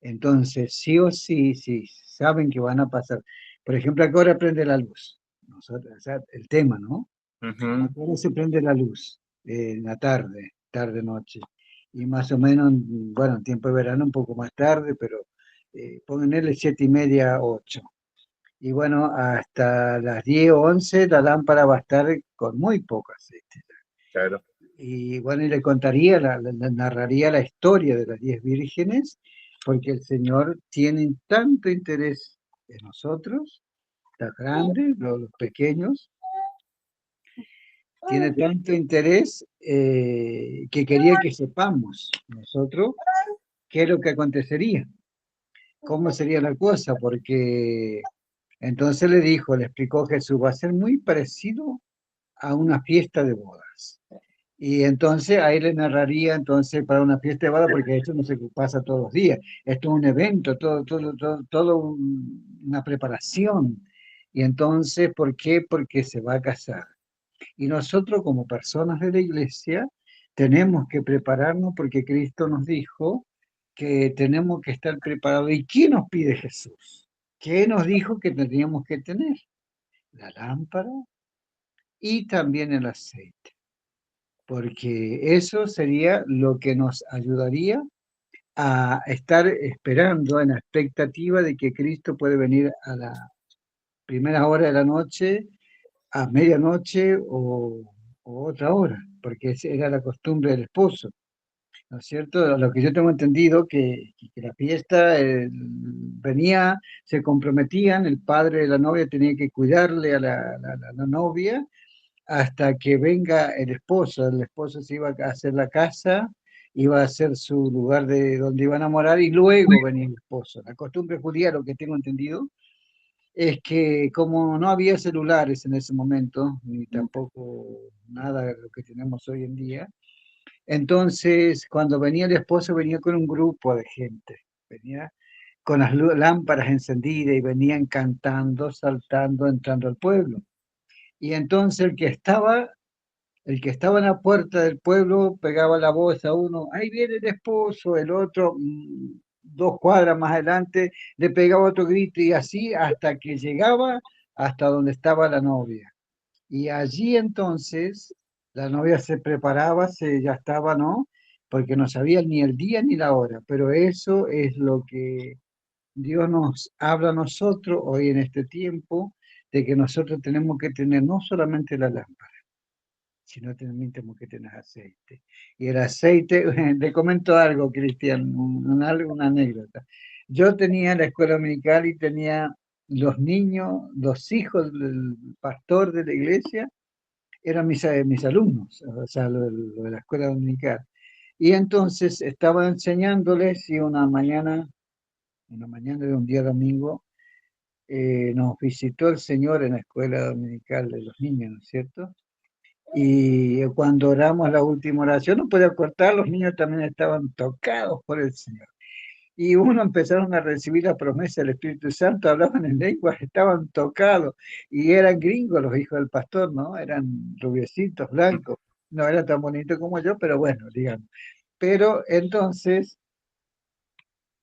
Entonces, sí o sí, sí, saben que van a pasar. Por ejemplo, ¿a qué hora prende la luz? Nosotros, o sea, el tema, ¿no? Ujú. ¿A qué hora se prende la luz? En la tarde, tarde-noche. Y más o menos, bueno, en tiempo de verano un poco más tarde, pero pónganle 7:30, 8. Y bueno, hasta las 10 o 11 la lámpara va a estar con muy poco aceite. Claro. Y bueno, y le contaría, le narraría la historia de las 10 vírgenes, porque el Señor tiene tanto interés en nosotros, los grandes, los pequeños, tiene tanto interés que quería que sepamos nosotros qué es lo que acontecería, cómo sería la cosa, porque entonces le dijo, le explicó Jesús, va a ser muy parecido a una fiesta de bodas. Y entonces ahí le narraría entonces para una fiesta de boda, porque esto no se pasa todos los días, esto es un evento, una preparación. Y entonces, ¿por qué? Porque se va a casar. Y nosotros como personas de la iglesia tenemos que prepararnos porque Cristo nos dijo que tenemos que estar preparados. ¿Y qué nos pide Jesús? ¿Qué nos dijo que teníamos que tener? La lámpara y también el aceite, porque eso sería lo que nos ayudaría a estar esperando en la expectativa de que Cristo puede venir a la primera hora de la noche, a medianoche o otra hora, porque esa era la costumbre del esposo, ¿no es cierto? Lo que yo tengo entendido que la fiesta venía, se comprometían, el padre de la novia tenía que cuidarle a la novia hasta que venga el esposo se iba a hacer la casa, iba a hacer su lugar de donde iban a morar y luego venía el esposo. La costumbre judía, lo que tengo entendido, es que como no había celulares en ese momento, ni tampoco nada de lo que tenemos hoy en día, entonces cuando venía el esposo venía con un grupo de gente, venía con las lámparas encendidas y venían cantando, saltando, entrando al pueblo. Y entonces el que estaba en la puerta del pueblo pegaba la voz a uno, ahí viene el esposo, el otro, 2 cuadras más adelante, le pegaba otro grito y así hasta que llegaba hasta donde estaba la novia. Y allí entonces la novia se preparaba, ya estaba, ¿no? Porque no sabía ni el día ni la hora, pero eso es lo que Dios nos habla a nosotros hoy en este tiempo, de que nosotros tenemos que tener no solamente la lámpara, sino también tenemos que tener aceite. Y el aceite, le comento algo, Cristian, una anécdota. Yo tenía la escuela dominical y tenía los niños, los hijos del pastor de la iglesia, eran mis alumnos, o sea, lo de la escuela dominical. Y entonces estaba enseñándoles y una mañana de un día domingo, nos visitó el Señor en la escuela dominical de los niños, ¿no es cierto? Y cuando oramos la última oración, no podía cortar, los niños también estaban tocados por el Señor. Y uno empezaron a recibir la promesa del Espíritu Santo, hablaban en lenguas, estaban tocados. Y eran gringos los hijos del pastor, ¿no? Eran rubiecitos, blancos. No era tan bonito como yo, pero bueno, digamos. Pero entonces,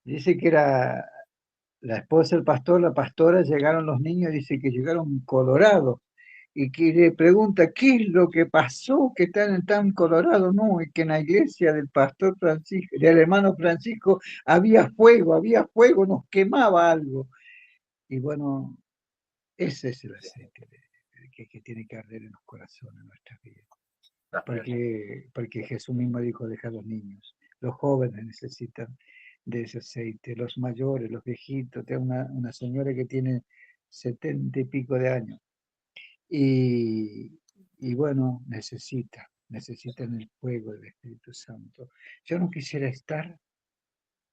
dice que era la esposa del pastor, la pastora, llegaron los niños, dice que llegaron colorados y que le pregunta, ¿qué es lo que pasó que están tan colorados? No, es que en la iglesia del pastor Francisco, del hermano Francisco, había fuego, nos quemaba algo. Y bueno, ese es el aceite que tiene que arder en los corazones, en nuestras vidas. Porque Jesús mismo dijo, deja a los niños, los jóvenes necesitan de ese aceite, los mayores, los viejitos. Tengo una señora que tiene 70 y pico de años y bueno, necesitan el fuego del Espíritu Santo. Yo no quisiera estar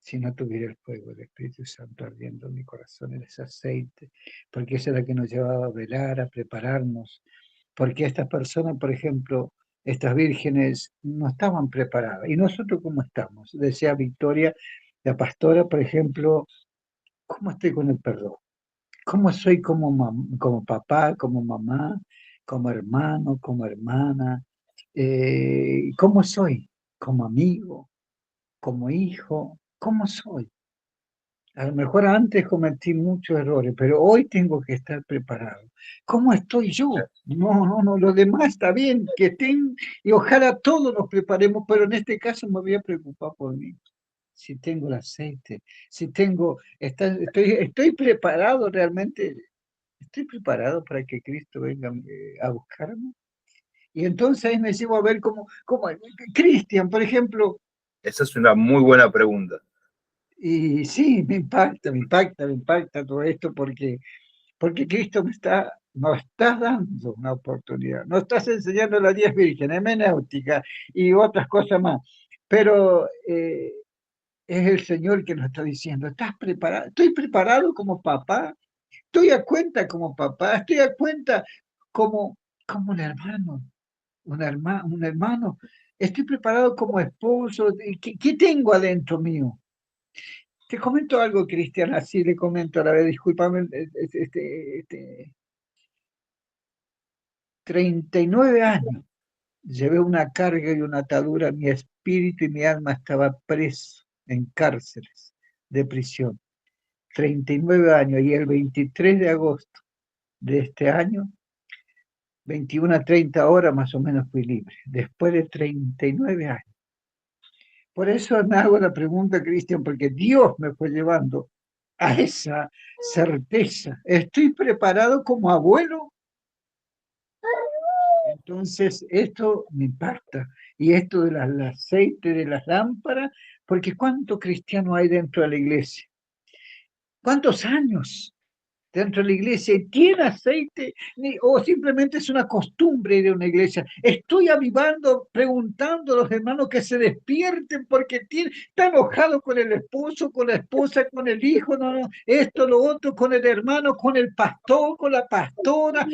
si no tuviera el fuego del Espíritu Santo ardiendo en mi corazón, en ese aceite, porque esa es la que nos llevaba a velar, a prepararnos, porque estas personas, por ejemplo, estas vírgenes no estaban preparadas. ¿Y nosotros cómo estamos? Decía Victoria, la pastora, por ejemplo, ¿cómo estoy con el perdón? ¿Cómo soy como papá, como mamá, como hermano, como hermana? ¿Cómo soy? Como amigo, como hijo, ¿cómo soy? A lo mejor antes cometí muchos errores, pero hoy tengo que estar preparado. ¿Cómo estoy yo? No, lo demás está bien, que estén, y ojalá todos nos preparemos, pero en este caso me voy a preocupar por mí. Si tengo el aceite, si tengo, estoy preparado realmente, estoy preparado para que Cristo venga a buscarme. Y entonces ahí me llevo a ver cómo Cristian, por ejemplo. Esa es una muy buena pregunta. Y sí, me impacta todo esto porque Cristo nos está dando una oportunidad, nos estás enseñando las 10 vírgenes, hermenéutica y otras cosas más, pero es el Señor que nos está diciendo, ¿estás preparado? Estoy preparado como papá, estoy a cuenta como papá, estoy a cuenta como un hermano, un hermano, estoy preparado como esposo, ¿qué tengo adentro mío? Te comento algo, Cristian, así le comento a la vez, discúlpame, 39 años, llevé una carga y una atadura, mi espíritu y mi alma estaba preso en cárceles de prisión. 39 años, y el 23 de agosto de este año, 21 a 30 horas más o menos fui libre, después de 39 años. Por eso me hago la pregunta, Cristian, porque Dios me fue llevando a esa certeza. ¿Estoy preparado como abuelo? Entonces, esto me impacta. Y esto del aceite de las lámparas, porque ¿cuánto cristiano hay dentro de la iglesia? ¿Cuántos años dentro de la iglesia tiene aceite? ¿O simplemente es una costumbre de una iglesia? Estoy avivando, preguntando a los hermanos que se despierten porque está enojado con el esposo, con la esposa, con el hijo, no, esto, lo otro, con el hermano, con el pastor, con la pastora.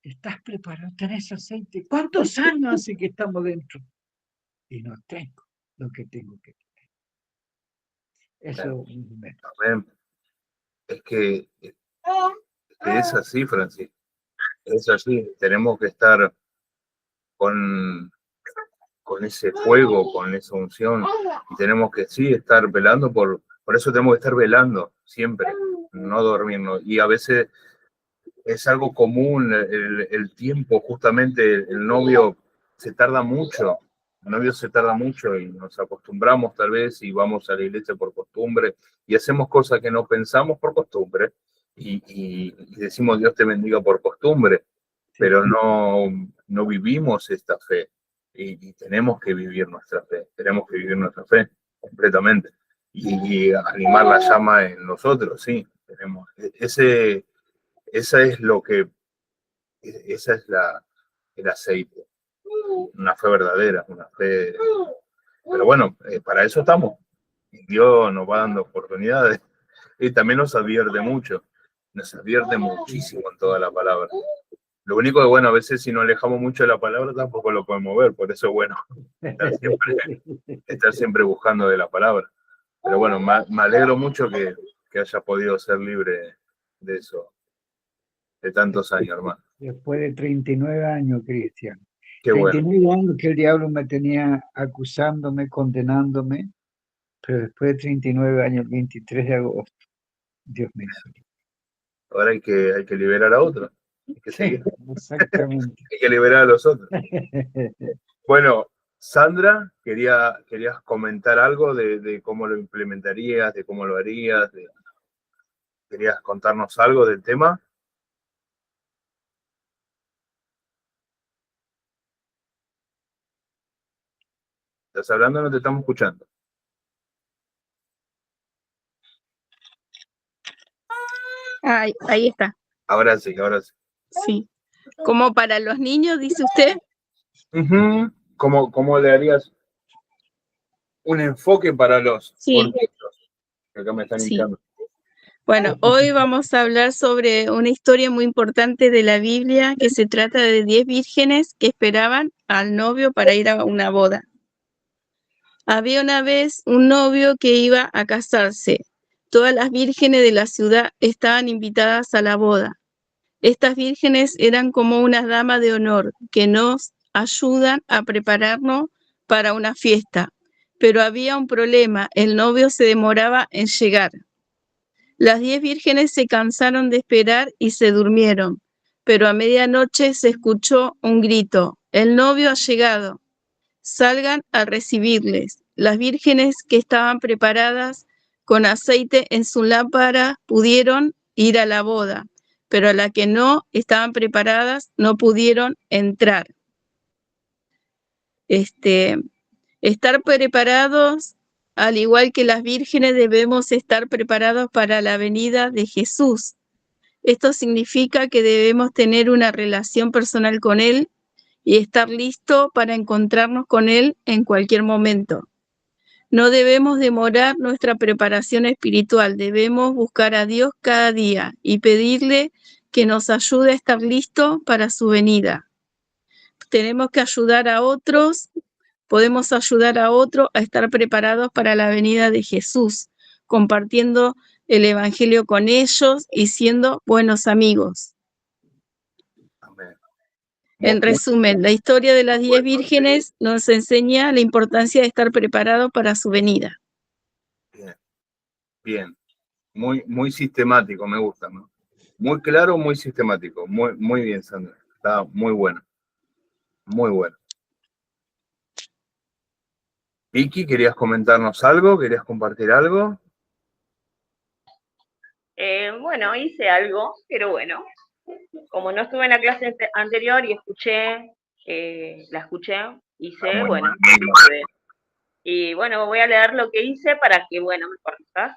¿Estás preparado? ¿Tenés aceite? ¿Cuántos años hace que estamos dentro? Y no tengo lo que tengo que tener. Eso es que es así, Francisco. Es así. Tenemos que estar con ese fuego, con esa unción. Y tenemos que sí estar velando por eso tenemos que estar velando siempre, no dormirnos. Y a veces es algo común el tiempo, justamente el novio se tarda mucho, y nos acostumbramos tal vez y vamos a la iglesia por costumbre y hacemos cosas que no pensamos por costumbre y decimos Dios te bendiga por costumbre, pero no vivimos esta fe y tenemos que vivir nuestra fe completamente y animar la llama en nosotros, sí, tenemos esa es el aceite, una fe verdadera, una fe. Pero bueno, para eso estamos. Dios nos va dando oportunidades y también nos advierte muchísimo en toda la palabra. Lo único que, bueno, a veces si nos alejamos mucho de la palabra tampoco lo podemos ver, por eso, bueno, estar siempre buscando de la palabra. Pero bueno, me alegro mucho que haya podido ser libre de eso. De tantos años, hermano. Después de 39 años, Cristian. Qué 39 años que el diablo me tenía acusándome, condenándome, pero después de 39 años, el 23 de agosto, Dios me hizo. Ahora hay que liberar a otros. Sí, exactamente. Hay que liberar a los otros. Bueno, Sandra, querías comentar algo de cómo lo implementarías, de cómo lo harías, ¿querías contarnos algo del tema? ¿Estás hablando o no te estamos escuchando? Ahí está. Ahora sí. Sí. Como para los niños, dice usted. ¿Cómo le harías un enfoque para los gorditos? Acá me están hinchando. Bueno, hoy vamos a hablar sobre una historia muy importante de la Biblia que se trata de 10 vírgenes que esperaban al novio para ir a una boda. Había una vez un novio que iba a casarse. Todas las vírgenes de la ciudad estaban invitadas a la boda. Estas vírgenes eran como unas damas de honor que nos ayudan a prepararnos para una fiesta. Pero había un problema, el novio se demoraba en llegar. Las 10 vírgenes se cansaron de esperar y se durmieron, pero a medianoche se escuchó un grito: «El novio ha llegado, salgan a recibirles». Las vírgenes que estaban preparadas con aceite en su lámpara pudieron ir a la boda, pero las que no estaban preparadas no pudieron entrar. Estar preparados, al igual que las vírgenes, debemos estar preparados para la venida de Jesús. Esto significa que debemos tener una relación personal con Él y estar listos para encontrarnos con Él en cualquier momento. No debemos demorar nuestra preparación espiritual, debemos buscar a Dios cada día y pedirle que nos ayude a estar listos para su venida. Tenemos que ayudar a otros, podemos ayudar a otros a estar preparados para la venida de Jesús, compartiendo el Evangelio con ellos y siendo buenos amigos. Amén. En resumen, la historia de las 10 vírgenes nos enseña la importancia de estar preparados para su venida. Bien, bien. Muy sistemático, me gusta, ¿no? Muy claro, muy sistemático. Muy bien, Sandra. Está muy bueno. Muy bueno. Vicky, ¿querías comentarnos algo? ¿Querías compartir algo? Bueno, hice algo, pero bueno, como no estuve en la clase anterior y la escuché, hice, bueno, y bueno, voy a leer lo que hice para que, bueno, me corrijas.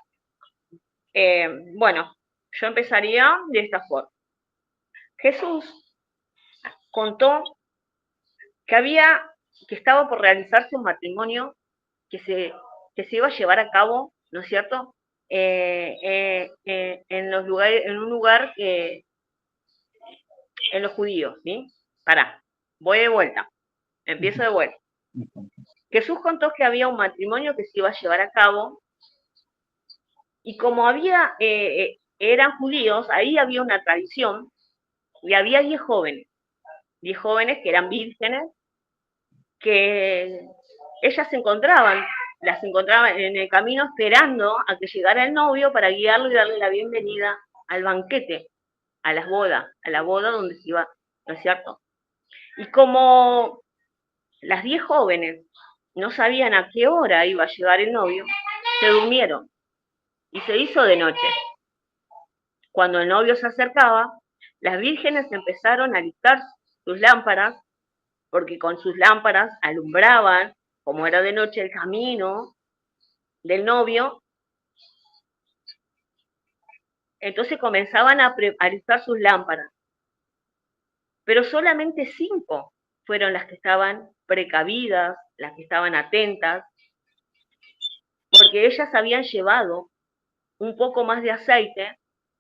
Bueno, yo empezaría de esta forma. Jesús contó que estaba por realizarse un matrimonio que se iba a llevar a cabo, ¿no es cierto?, en un lugar en los judíos, ¿sí? Voy de vuelta, empiezo de vuelta. Jesús contó que había un matrimonio que se iba a llevar a cabo y como eran judíos, ahí había una tradición y había 10 jóvenes que eran vírgenes, que ellas las encontraban en el camino esperando a que llegara el novio para guiarlo y darle la bienvenida al banquete, a la boda donde se iba, ¿no es cierto? Y como las 10 jóvenes no sabían a qué hora iba a llegar el novio, se durmieron y se hizo de noche. Cuando el novio se acercaba, las vírgenes empezaron a alistar sus lámparas, porque con sus lámparas alumbraban, como era de noche, el camino del novio. Entonces comenzaban a alistar sus lámparas. Pero solamente 5 fueron las que estaban precavidas, las que estaban atentas, porque ellas habían llevado un poco más de aceite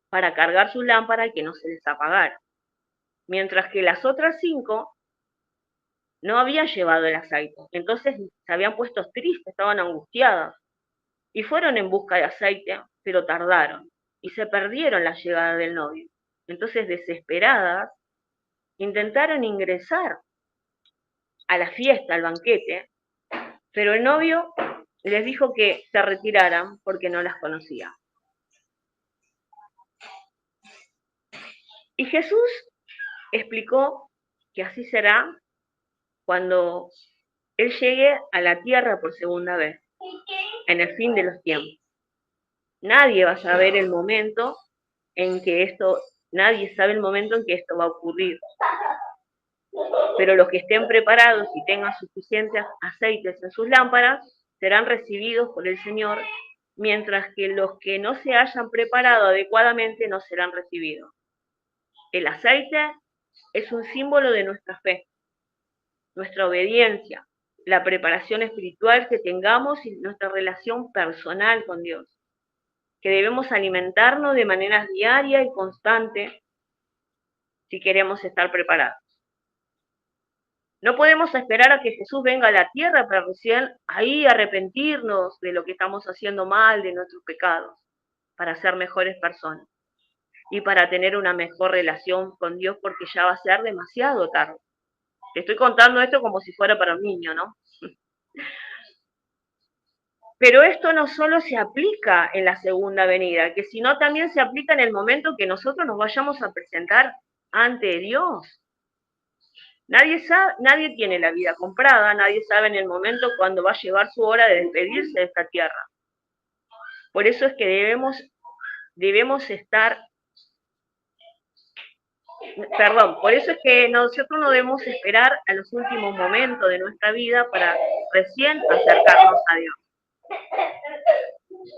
para cargar su lámpara y que no se les apagara. Mientras que las otras 5 no habían llevado el aceite. Entonces se habían puesto tristes, estaban angustiadas y fueron en busca de aceite, pero tardaron y se perdieron la llegada del novio. Entonces, desesperadas, intentaron ingresar a la fiesta, al banquete, pero el novio les dijo que se retiraran porque no las conocía. Y Jesús explicó que así será cuando Él llegue a la tierra por segunda vez, en el fin de los tiempos. Nadie sabe el momento en que esto va a ocurrir. Pero los que estén preparados y tengan suficientes aceites en sus lámparas serán recibidos por el Señor, mientras que los que no se hayan preparado adecuadamente no serán recibidos. El aceite es un símbolo de nuestra fe, nuestra obediencia, la preparación espiritual que tengamos y nuestra relación personal con Dios, que debemos alimentarnos de manera diaria y constante si queremos estar preparados. No podemos esperar a que Jesús venga a la tierra para recién ahí arrepentirnos de lo que estamos haciendo mal, de nuestros pecados, para ser mejores personas y para tener una mejor relación con Dios, porque ya va a ser demasiado tarde. Te estoy contando esto como si fuera para un niño, ¿no? Pero esto no solo se aplica en la segunda venida, que sino también se aplica en el momento que nosotros nos vayamos a presentar ante Dios. Nadie tiene la vida comprada, nadie sabe en el momento cuándo va a llegar su hora de despedirse de esta tierra. Por eso es que debemos estar, por eso es que nosotros no debemos esperar a los últimos momentos de nuestra vida para recién acercarnos a Dios.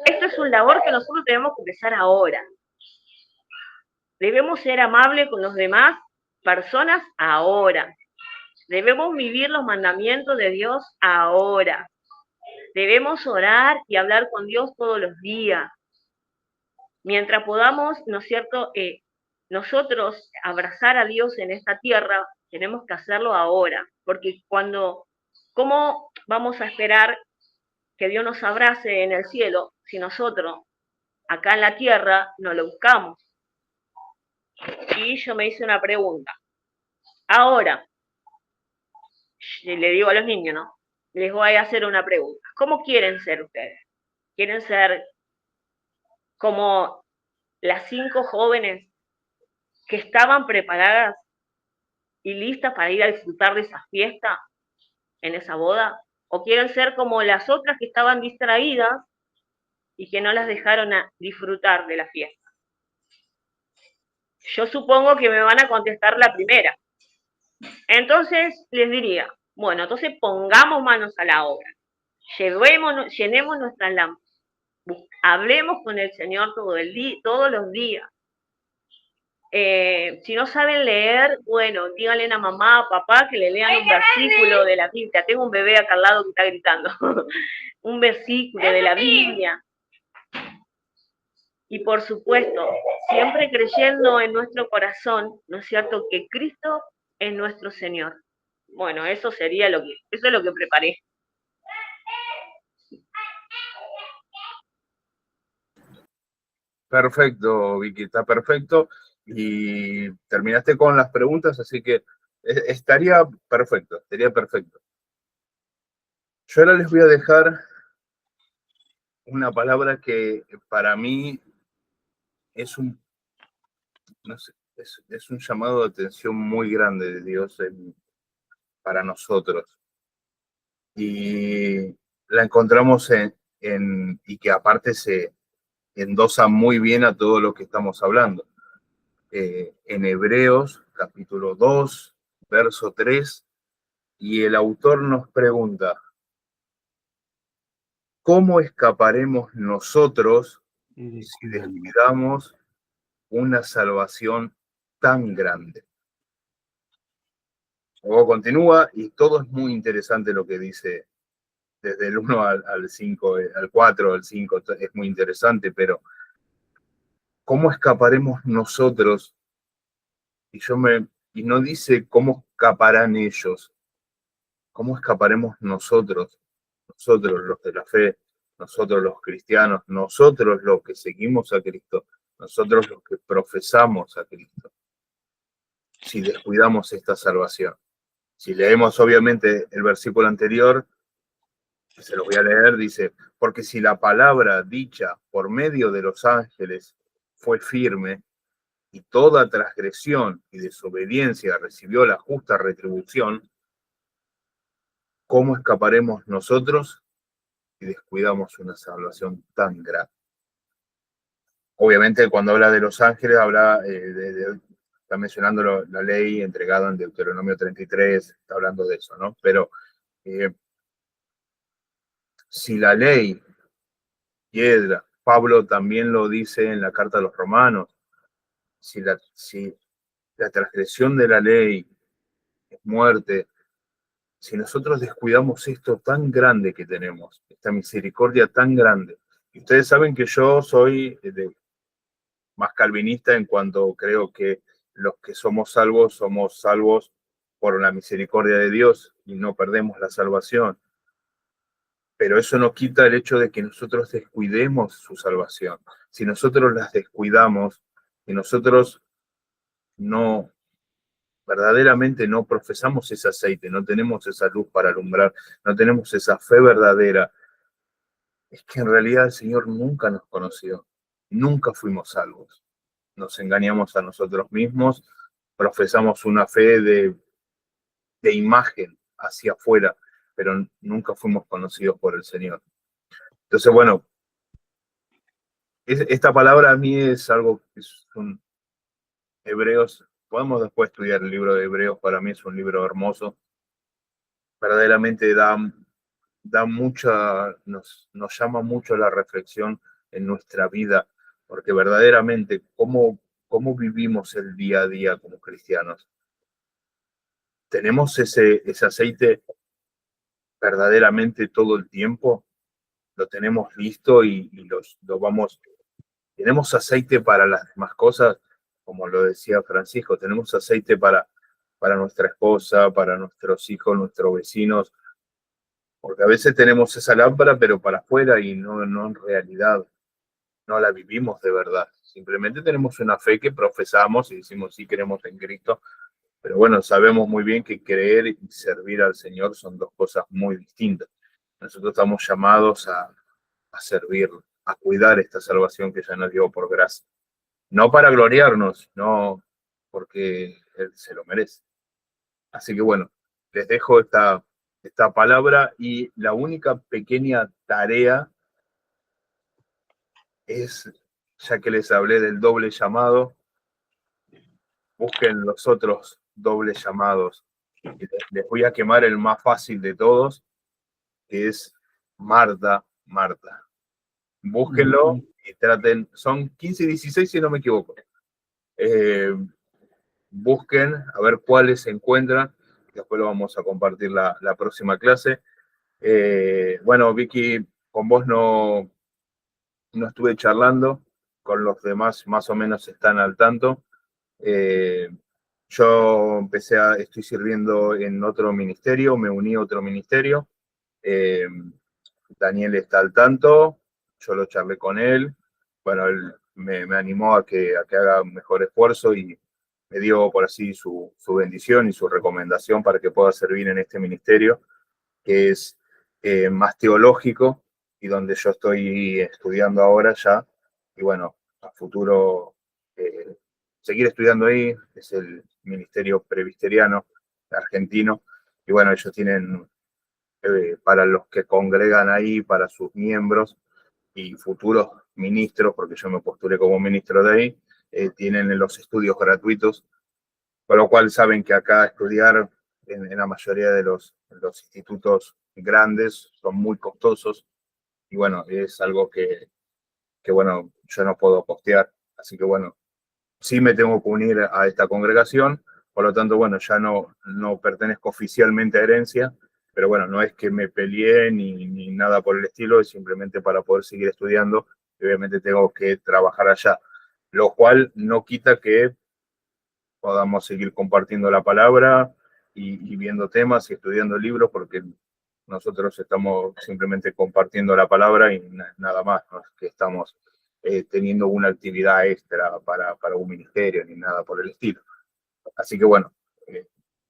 Esto es un labor que nosotros tenemos que empezar ahora. Debemos ser amables con los demás personas ahora. Debemos vivir los mandamientos de Dios ahora. Debemos orar y hablar con Dios todos los días. Mientras podamos, ¿no es cierto?, nosotros abrazar a Dios en esta tierra, tenemos que hacerlo ahora. Porque ¿cómo vamos a esperar que Dios nos abrace en el cielo si nosotros acá en la tierra no lo buscamos? Y yo me hice una pregunta. Ahora, le digo a los niños, ¿no? Les voy a hacer una pregunta. ¿Cómo quieren ser ustedes? ¿Quieren ser como las 5 jóvenes que estaban preparadas y listas para ir a disfrutar de esa fiesta, en esa boda? ¿O quieren ser como las otras que estaban distraídas y que no las dejaron a disfrutar de la fiesta? Yo supongo que me van a contestar la primera. Entonces les diría, bueno, entonces pongamos manos a la obra. Llenemos nuestras lámparas. Hablemos con el Señor todos los días. Si no saben leer, bueno, díganle a mamá, a papá que le lean un versículo de la Biblia. Tengo un bebé acá al lado que está gritando. Un versículo de la Biblia. Y por supuesto, siempre creyendo en nuestro corazón, ¿no es cierto?, que Cristo es nuestro Señor. Bueno, eso es lo que preparé. Perfecto, Vicky, está perfecto. Y terminaste con las preguntas, así que estaría perfecto. Yo ahora les voy a dejar una palabra que para mí es un llamado de atención muy grande de Dios para nosotros. Y la encontramos y que aparte se endosa muy bien a todo lo que estamos hablando. En Hebreos, capítulo 2, verso 3, y el autor nos pregunta, ¿cómo escaparemos nosotros si descuidamos una salvación tan grande? Luego continúa y todo es muy interesante lo que dice desde el 1 al 5, al 4, al 5, es muy interesante, pero ¿cómo escaparemos nosotros? Y no dice cómo escaparán ellos, ¿cómo escaparemos nosotros los de la fe, nosotros los cristianos, nosotros los que seguimos a Cristo, nosotros los que profesamos a Cristo, si descuidamos esta salvación? Si leemos obviamente el versículo anterior, se lo voy a leer, dice, porque si la palabra dicha por medio de los ángeles fue firme, y toda transgresión y desobediencia recibió la justa retribución, ¿cómo escaparemos nosotros si descuidamos una salvación tan grande? Obviamente, cuando habla de los ángeles, está mencionando la ley entregada en Deuteronomio 33, está hablando de eso, ¿no? Pero si la ley, piedra, Pablo también lo dice en la carta a los romanos, si la transgresión de la ley es muerte, si nosotros descuidamos esto tan grande que tenemos, esta misericordia tan grande, y ustedes saben que yo soy más calvinista en cuanto creo que los que somos salvos por la misericordia de Dios y no perdemos la salvación. Pero eso no quita el hecho de que nosotros descuidemos su salvación. Si nosotros las descuidamos, si nosotros verdaderamente no profesamos ese aceite, no tenemos esa luz para alumbrar, no tenemos esa fe verdadera, es que en realidad el Señor nunca nos conoció, nunca fuimos salvos. Nos engañamos a nosotros mismos, profesamos una fe de imagen hacia afuera, pero nunca fuimos conocidos por el Señor. Entonces, bueno, esta palabra a mí es algo que son Hebreos. Podemos después estudiar el libro de Hebreos, para mí es un libro hermoso. Verdaderamente nos llama mucho la reflexión en nuestra vida, porque verdaderamente cómo vivimos el día a día como cristianos. ¿Tenemos ese aceite verdaderamente todo el tiempo? ¿Lo tenemos listo y lo vamos? ¿Tenemos aceite para las demás cosas? Como lo decía Francisco, tenemos aceite para nuestra esposa, para nuestros hijos, nuestros vecinos, porque a veces tenemos esa lámpara, pero para afuera y no en realidad, no la vivimos de verdad. Simplemente tenemos una fe que profesamos y decimos sí creemos en Cristo, pero bueno, sabemos muy bien que creer y servir al Señor son dos cosas muy distintas. Nosotros estamos llamados a servirlo, a cuidar esta salvación que ya nos dio por gracia. No para gloriarnos, no porque Él se lo merece. Así que bueno, les dejo esta palabra y la única pequeña tarea es, ya que les hablé del doble llamado, busquen los otros dobles llamados. Les voy a quemar el más fácil de todos, que es Marta, Marta. Búsquenlo y traten, son 15 y 16 si no me equivoco. Busquen a ver cuáles se encuentran, después lo vamos a compartir la próxima clase. Bueno, Vicky, con vos no estuve charlando, con los demás más o menos están al tanto. Yo estoy sirviendo en otro ministerio, me uní a otro ministerio. Daniel está al tanto, yo lo charlé con él. Bueno, él me animó a que haga un mejor esfuerzo y me dio por así su bendición y su recomendación para que pueda servir en este ministerio, que es más teológico y donde yo estoy estudiando ahora ya. Y bueno, a futuro seguir estudiando ahí, es el Ministerio Presbiteriano argentino. Y bueno, ellos tienen, para los que congregan ahí, para sus miembros y futuros ministros, porque yo me postulé como ministro de ahí, tienen los estudios gratuitos, con lo cual saben que acá estudiar en la mayoría de los institutos grandes son muy costosos y bueno, es algo que bueno, yo no puedo costear, así que bueno, sí me tengo que unir a esta congregación, por lo tanto, bueno, ya no pertenezco oficialmente a Herencia, pero bueno, no es que me peleé ni nada por el estilo, es simplemente para poder seguir estudiando, y obviamente tengo que trabajar allá, lo cual no quita que podamos seguir compartiendo la palabra y viendo temas y estudiando libros, porque nosotros estamos simplemente compartiendo la palabra y nada más, no es que estamos teniendo una actividad extra para un ministerio ni nada por el estilo. Así que bueno,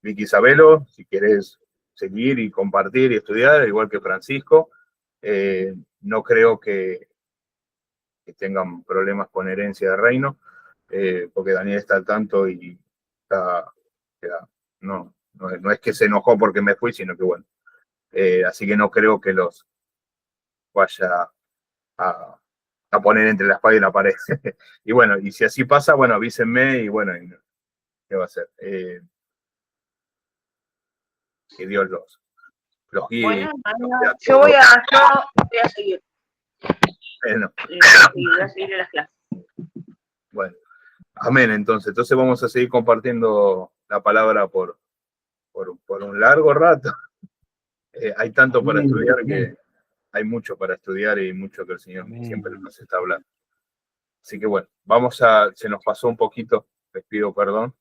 Vicky Isabelo, si querés seguir y compartir y estudiar, igual que Francisco, no creo que tengan problemas con herencia de reino, porque Daniel está al tanto y no es que se enojó porque me fui, sino que bueno, así que no creo que los vaya a poner entre la espada y la pared. Y bueno, y si así pasa, bueno, avísenme y bueno, ¿qué va a hacer? Que Dios los guíe. Bueno, yo voy a seguir. Bueno. Voy a seguir en las clases. Bueno, amén. Entonces vamos a seguir compartiendo la palabra por un largo rato. Hay tanto para estudiar que hay mucho para estudiar y mucho que el Señor siempre nos está hablando. Así que bueno, se nos pasó un poquito, les pido perdón.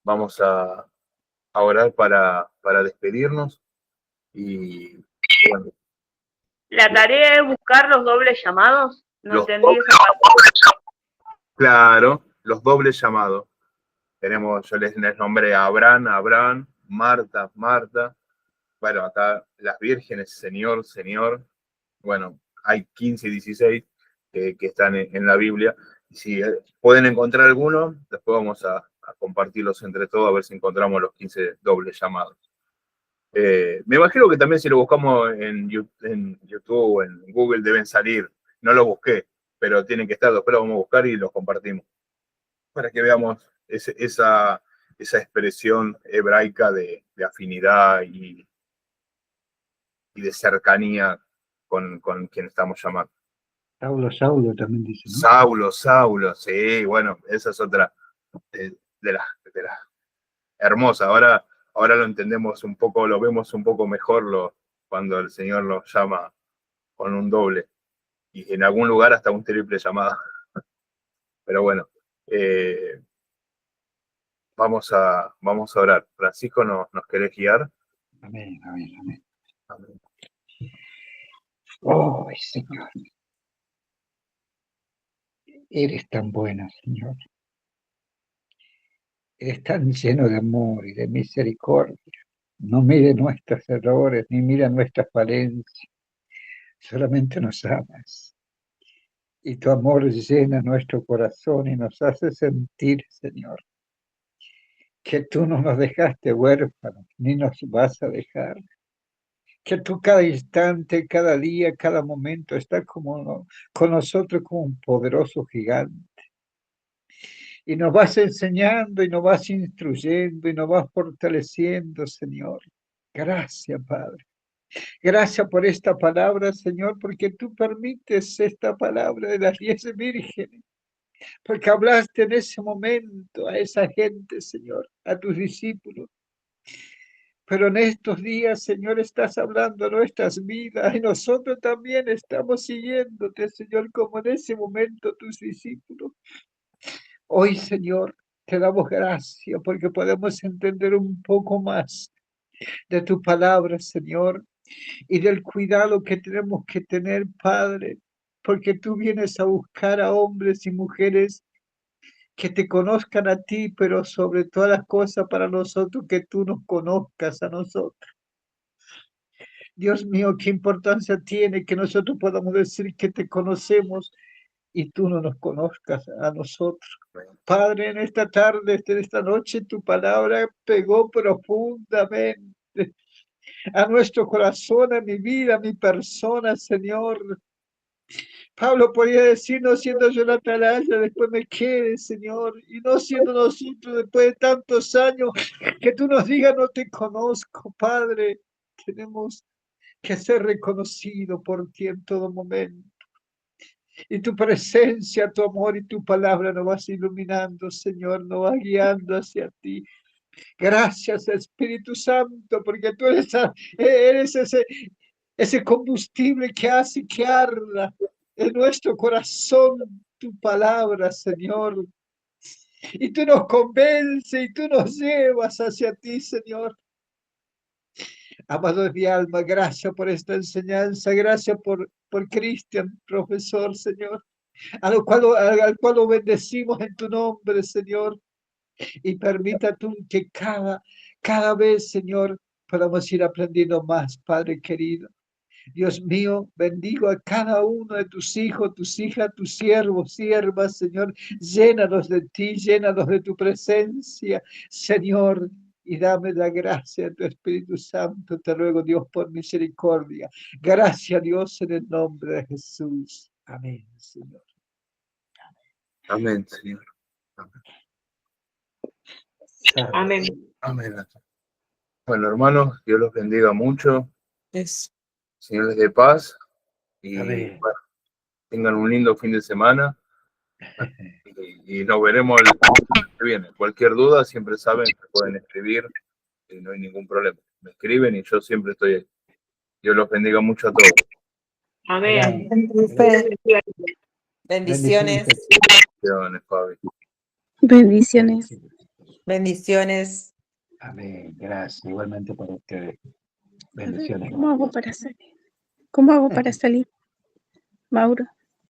Vamos a orar para despedirnos y bueno. La tarea es buscar los dobles llamados. No entendí esa parte. Claro, los dobles llamados. Yo les nombré a Abraham, Marta. Bueno, acá las vírgenes, Señor. Bueno, hay 15 y 16 que están en la Biblia. Y si pueden encontrar alguno, después vamos a compartirlos entre todos, a ver si encontramos los 15 dobles llamados. Me imagino que también si lo buscamos en YouTube o en Google deben salir. No lo busqué, pero tienen que estar. Después lo vamos a buscar y los compartimos para que veamos esa expresión hebraica de afinidad y de cercanía con quien estamos llamando. Saulo también dice, ¿no? Saulo, sí, bueno, esa es otra de las hermosas. Ahora lo entendemos un poco, lo vemos un poco mejor cuando el Señor nos llama con un doble y en algún lugar hasta un triple llamada. Pero bueno, vamos a orar. Francisco, ¿nos querés guiar? Amén. Oh, Señor. Eres tan bueno, Señor. Eres tan lleno de amor y de misericordia. No mire nuestros errores, ni mira nuestras falencias. Solamente nos amas. Y tu amor llena nuestro corazón y nos hace sentir, Señor, que tú no nos dejaste huérfanos, ni nos vas a dejar. Que tú cada instante, cada día, cada momento estás con nosotros como un poderoso gigante. Y nos vas enseñando y nos vas instruyendo y nos vas fortaleciendo, Señor. Gracias, Padre. Gracias por esta palabra, Señor, porque tú permites esta palabra de las 10 vírgenes. Porque hablaste en ese momento a esa gente, Señor, a tus discípulos. Pero en estos días, Señor, estás hablando a nuestras vidas y nosotros también estamos siguiéndote, Señor, como en ese momento tus discípulos. Hoy, Señor, te damos gracias porque podemos entender un poco más de tu palabra, Señor, y del cuidado que tenemos que tener, Padre, porque tú vienes a buscar a hombres y mujeres que te conozcan a ti, pero sobre todas las cosas para nosotros, que tú nos conozcas a nosotros. Dios mío, qué importancia tiene que nosotros podamos decir que te conocemos y tú no nos conozcas a nosotros. Padre, en esta tarde, en esta noche, tu palabra pegó profundamente a nuestro corazón, a mi vida, a mi persona, Señor. Pablo podía decir, no siendo yo la atalaya, después me quede, Señor, y no siendo nosotros después de tantos años, que tú nos digas, no te conozco, Padre. Tenemos que ser reconocido por ti en todo momento. Y tu presencia, tu amor y tu palabra nos vas iluminando, Señor, nos vas guiando hacia ti. Gracias, Espíritu Santo, porque tú eres ese combustible que hace que arda en nuestro corazón tu palabra, Señor. Y tú nos convences y tú nos llevas hacia ti, Señor. Amado de mi alma, gracias por esta enseñanza, gracias por Cristian, profesor, Señor, al cual lo bendecimos en tu nombre, Señor, y permita tú que cada vez, Señor, podamos ir aprendiendo más, Padre querido. Dios mío, bendigo a cada uno de tus hijos, tus hijas, tus siervos, siervas, Señor, llénalos de ti, llénalos de tu presencia, Señor, y dame la gracia de tu Espíritu Santo, te ruego, Dios, por misericordia. Gracias, Dios, en el nombre de Jesús. Amén, Señor. Amén, Señor. Amén. Amén. Bueno, hermanos, Dios los bendiga mucho. Señor les dé paz y bueno, tengan un lindo fin de semana y nos veremos el que viene. Cualquier duda, siempre saben que pueden escribir y no hay ningún problema. Me escriben y yo siempre estoy ahí. Dios los bendiga mucho a todos. Amén. Bendiciones. Bendiciones, Fabi. Bendiciones. Bendiciones. Amén. Gracias. Igualmente para ustedes. Bendiciones. ¿Cómo hago para salir? ¿Cómo hago para salir, Mauro?